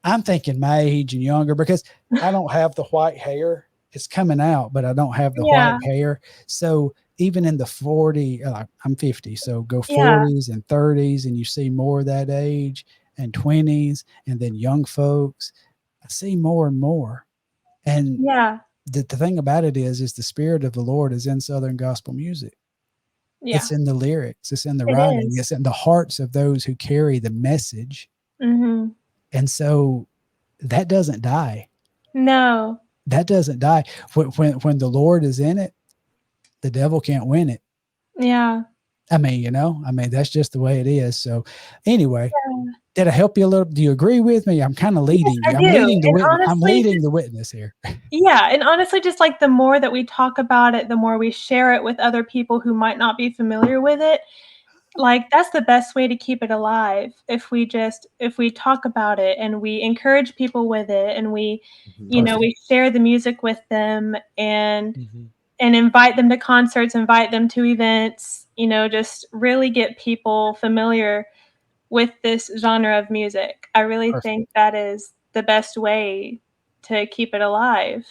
I'm thinking my age and younger because I don't have the white hair. It's coming out, but I don't have the Yeah. white hair. So even in the 40, I'm 50. So go Yeah. 40s and 30s, and you see more of that age, and 20s, and then young folks. I see more and more. And Yeah. the thing about it is the spirit of the Lord is in Southern gospel music. Yeah. It's in the lyrics, it's in the It writing, is. it's in the hearts of those who carry the message. Mm-hmm. And so that doesn't die. No. That doesn't die. When the Lord is in it, the devil can't win it. Yeah. I mean, that's just the way it is. So anyway, Yeah. did I help you a little? Do you agree with me? I'm kind of leading Yes, you. I I'm do. leading the And witness. I'm honestly, leading the witness here. yeah. And honestly, just like the more that we talk about it, the more we share it with other people who might not be familiar with it. Like that's the best way to keep it alive. If we talk about it and we encourage people with it and we, we share the music with them and invite them to concerts, invite them to events, just really get people familiar with this genre of music. I really think that is the best way to keep it alive.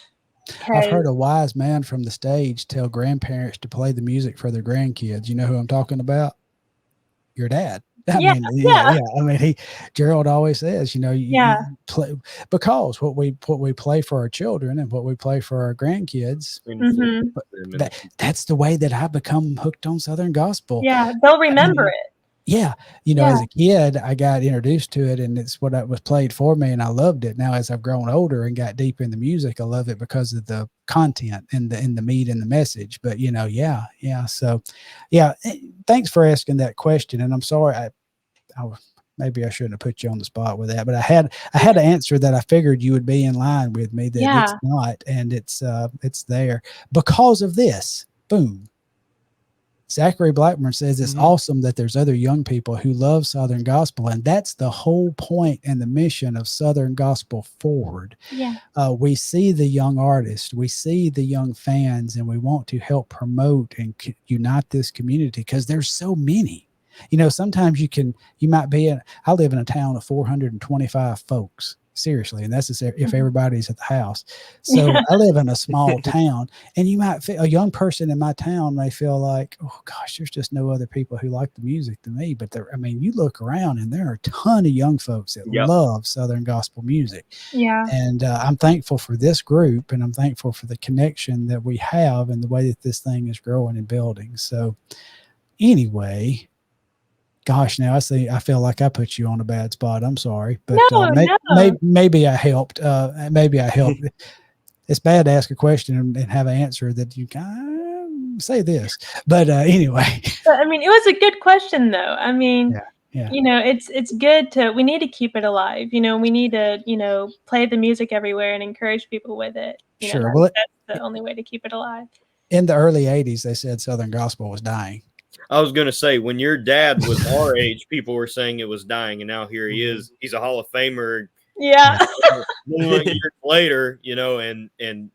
I've heard a wise man from the stage tell grandparents to play the music for their grandkids. You know who I'm talking about? Your dad. I mean, Gerald always says, you play, because what we play for our children and what we play for our grandkids, that's the way that I become hooked on Southern gospel. Yeah, they'll remember it. Yeah. As a kid, I got introduced to it and it's what was played for me and I loved it. Now, as I've grown older and got deep in the music, I love it because of the content and the meat and the message. But, yeah. So, yeah, thanks for asking that question. And I'm sorry, maybe I shouldn't have put you on the spot with that, but I had an answer that I figured you would be in line with me that it's not, and it's there because of this. Boom. Zachary Blackburn says it's awesome that there's other young people who love Southern gospel, and that's the whole point and the mission of Southern Gospel Forward. Yeah. We see the young artists, we see the young fans, and we want to help promote and unite this community because there's so many. Sometimes you might be I live in a town of 425 folks. Seriously. And that's if everybody's at the house. So I live in a small town and you might feel a young person in my town may feel like, oh gosh, there's just no other people who like the music than me. But you look around and there are a ton of young folks that love Southern gospel music. Yeah. And I'm thankful for this group and I'm thankful for the connection that we have and the way that this thing is growing and building. So anyway, gosh, now I feel like I put you on a bad spot. I'm sorry, but no. maybe I helped. It's bad to ask a question and have an answer that you can say this, but anyway. But, it was a good question though. Yeah. It's good we need to keep it alive. We need to, play the music everywhere and encourage people with it. Sure. That's the only way to keep it alive. In the early 80s, they said Southern gospel was dying. I was going to say, when your dad was our age, people were saying it was dying, and now here he is. He's a Hall of Famer. Yeah. Years later, and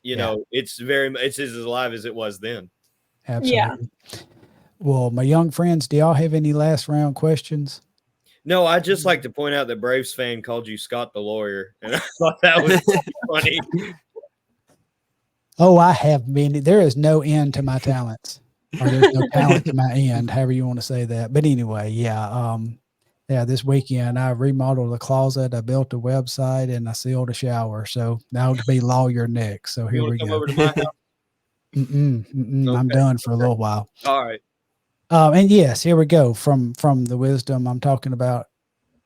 it's as alive as it was then. Absolutely. Yeah. Well, my young friends, do y'all have any last round questions? No, I'd just like to point out that Braves fan called you Scott the Lawyer, and I thought that was funny. Oh, I have many. There is no end to my talents. Or there's no talent to my end, however you want to say that. But anyway, this weekend I remodeled a closet, I built a website, and I sealed a shower. So now to be lawyer next. So here we go. Come over to my house? Okay. I'm done for a little while. All right. And yes, here we go. From the wisdom I'm talking about.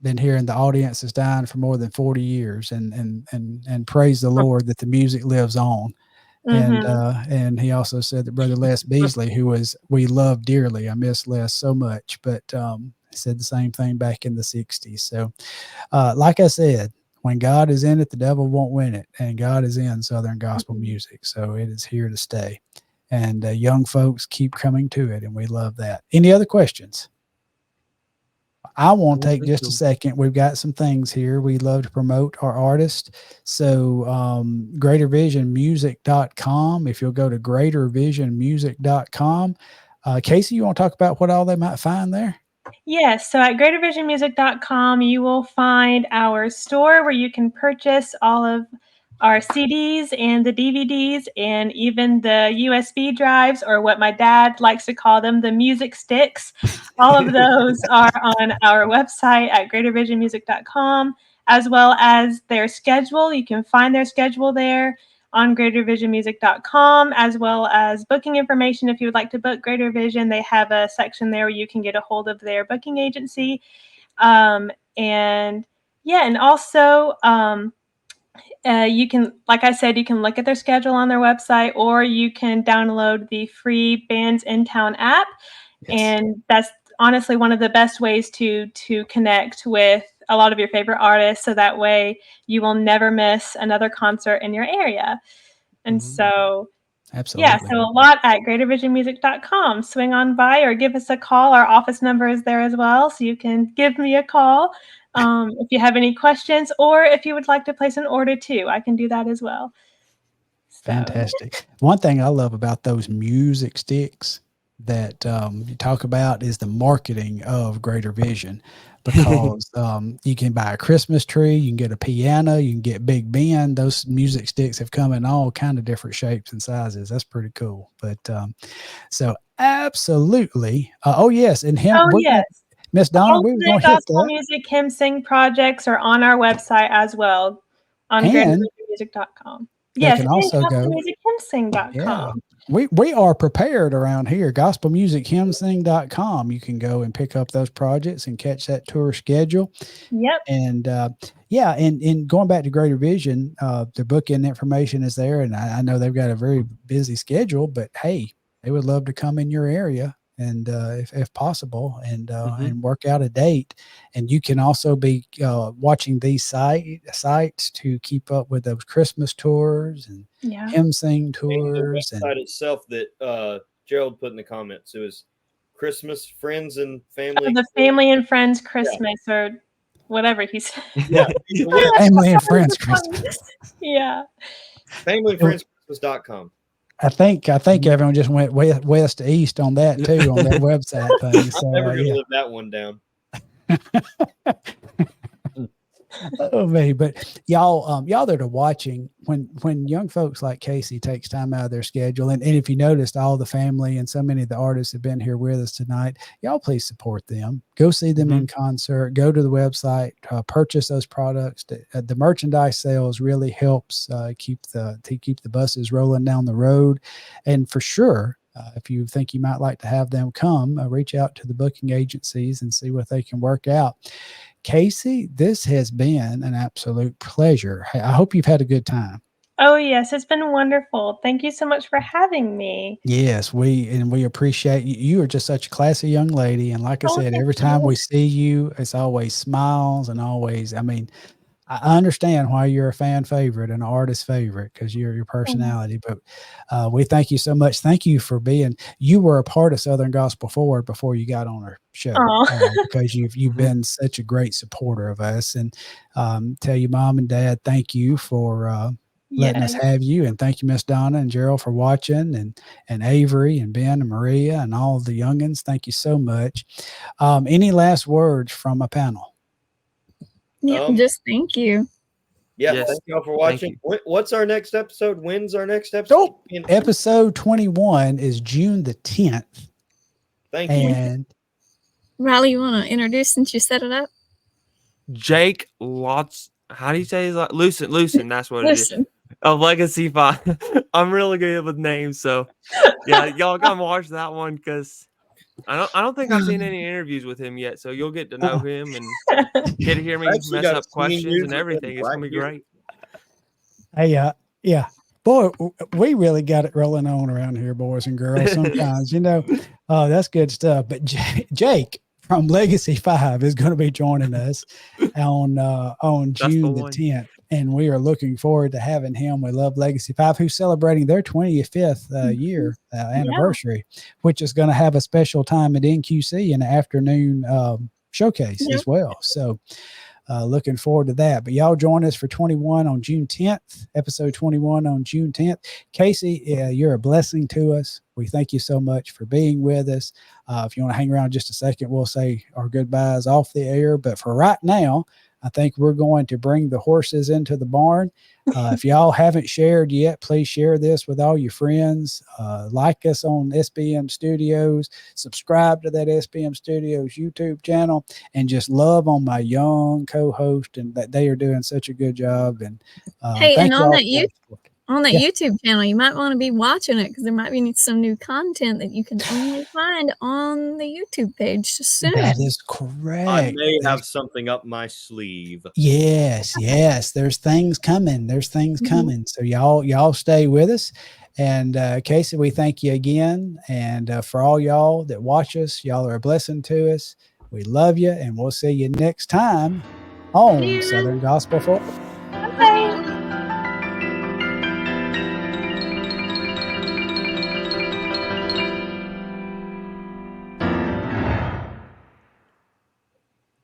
Been here in the audience is dying for more than 40 years, and praise the Lord that the music lives on. And he also said that Brother Les Beasley, who we love dearly, I miss Les so much, but said the same thing back in the 60s. So like I said, when God is in it, the devil won't win it. And God is in Southern gospel music. So it is here to stay. And young folks keep coming to it. And we love that. Any other questions? I won't take Okay, just a cool. second. We've got some things here. We love to promote our artists. So greatervisionmusic.com. If you'll go to greatervisionmusic.com. Casey, you want to talk about what all they might find there? Yes, so at greatervisionmusic.com, you will find our store where you can purchase all of our CDs and the DVDs and even the USB drives, or what my dad likes to call them, the music sticks. All of those are on our website at greatervisionmusic.com, as well as their schedule. You can find their schedule there on greatervisionmusic.com, as well as booking information. If you would like to book Greater Vision, they have a section there where you can get a hold of their booking agency. And also you can, like I said, you can look at their schedule on their website, or you can download the free Bands in Town app. Yes. And that's honestly one of the best ways to connect with a lot of your favorite artists. So that way you will never miss another concert in your area. And so, Absolutely. yeah, so a lot at greatervisionmusic.com. Swing on by or give us a call. Our office number is there as well, so you can give me a call if you have any questions, or if you would like to place an order too, I can do that as well. So. Fantastic. One thing I love about those music sticks that you talk about is the marketing of Greater Vision, because you can buy a Christmas tree, you can get a piano, you can get Big Ben. Those music sticks have come in all kind of different shapes and sizes. That's pretty cool. But so absolutely. Oh yes, and him. Oh yes. Miss Donna, all we were the going to hit gospel that. music hymn sing projects are on our website as well, on greatervisionmusic.com. They Yes, can and also go. gospelmusichymnsing.com. Yeah. We are prepared around here. Gospelmusichymnsing.com. You can go and pick up those projects and catch that tour schedule. Yep. And and going back to Greater Vision, the booking information is there. And I know they've got a very busy schedule, but hey, they would love to come in your area and if possible, and work out a date. And you can also be watching these sites to keep up with those Christmas tours and hymn sing tours. And the website itself that Gerald put in the comments, it was Christmas, Friends, and Family. The Family and Friends Christmas, or whatever he said. Yeah. Family and Friends Christmas. Yeah. Familyandfriendschristmas.com. I think everyone just went west to east on that too, on that website thing. So, I'm never going to live that one down. Oh me, but y'all that are watching, when young folks like Casey takes time out of their schedule, and if you noticed, all the family and so many of the artists have been here with us tonight, y'all please support them. Go see them in concert. Go to the website, purchase those products. The merchandise sales really helps keep the buses rolling down the road, and for sure. If you think you might like to have them come, reach out to the booking agencies and see what they can work out. Casey, this has been an absolute pleasure. I hope you've had a good time. Oh, yes, it's been wonderful. Thank you so much for having me. Yes, we appreciate you. You are just such a classy young lady. And like I said, every time we see you, it's always smiles and always, I understand why you're a fan favorite and an artist favorite, because you're your personality, but we thank you so much. Thank you for you were a part of Southern Gospel Forward before you got on our show, because you've been such a great supporter of us, and tell your mom and dad, thank you for letting us have you. And thank you, Miss Donna and Gerald, for watching, and Avery and Ben and Maria and all the youngins. Thank you so much. Any last words from a panel? Yeah, just thank you. Yeah, thank you all for watching. What's our next episode? When's our next episode? Oh, episode 21 is June the 10th. Thank you. And Riley, you want to introduce since you set it up? Jake Lots. How do you say his last? Lucent. That's what it is. Of Legacy 5. I'm really good with names, so yeah, y'all come watch that one, because I don't think I've seen any interviews with him yet, so you'll get to know him and get to hear me mess up questions and everything. It's gonna be great. Hey, yeah, boy, we really got it rolling on around here, boys and girls. Sometimes, that's good stuff. But Jake from Legacy 5 is going to be joining us on June the 10th. And we are looking forward to having him. We love Legacy 5, who's celebrating their 25th year anniversary, which is going to have a special time at NQC in the afternoon showcase Yeah. as well. So looking forward to that. But y'all join us for 21 on June 10th, episode 21 on June 10th. Casey, you're a blessing to us. We thank you so much for being with us. If you want to hang around just a second, we'll say our goodbyes off the air. But for right now, I think we're going to bring the horses into the barn. If y'all haven't shared yet, please share this with all your friends. Like us on SBM Studios, subscribe to that SBM Studios YouTube channel, and just love on my young co-host, and that they are doing such a good job. And Hey, thank and you on all that Yeah. YouTube channel, you might want to be watching it because there might be some new content that you can only find on the YouTube page soon. That is I correct. may have something up my sleeve. Yes. There's things coming. So y'all stay with us. And Casey, we thank you again. And for all y'all that watch us, y'all are a blessing to us. We love you, and we'll see you next time on Yeah. Southern Gospel for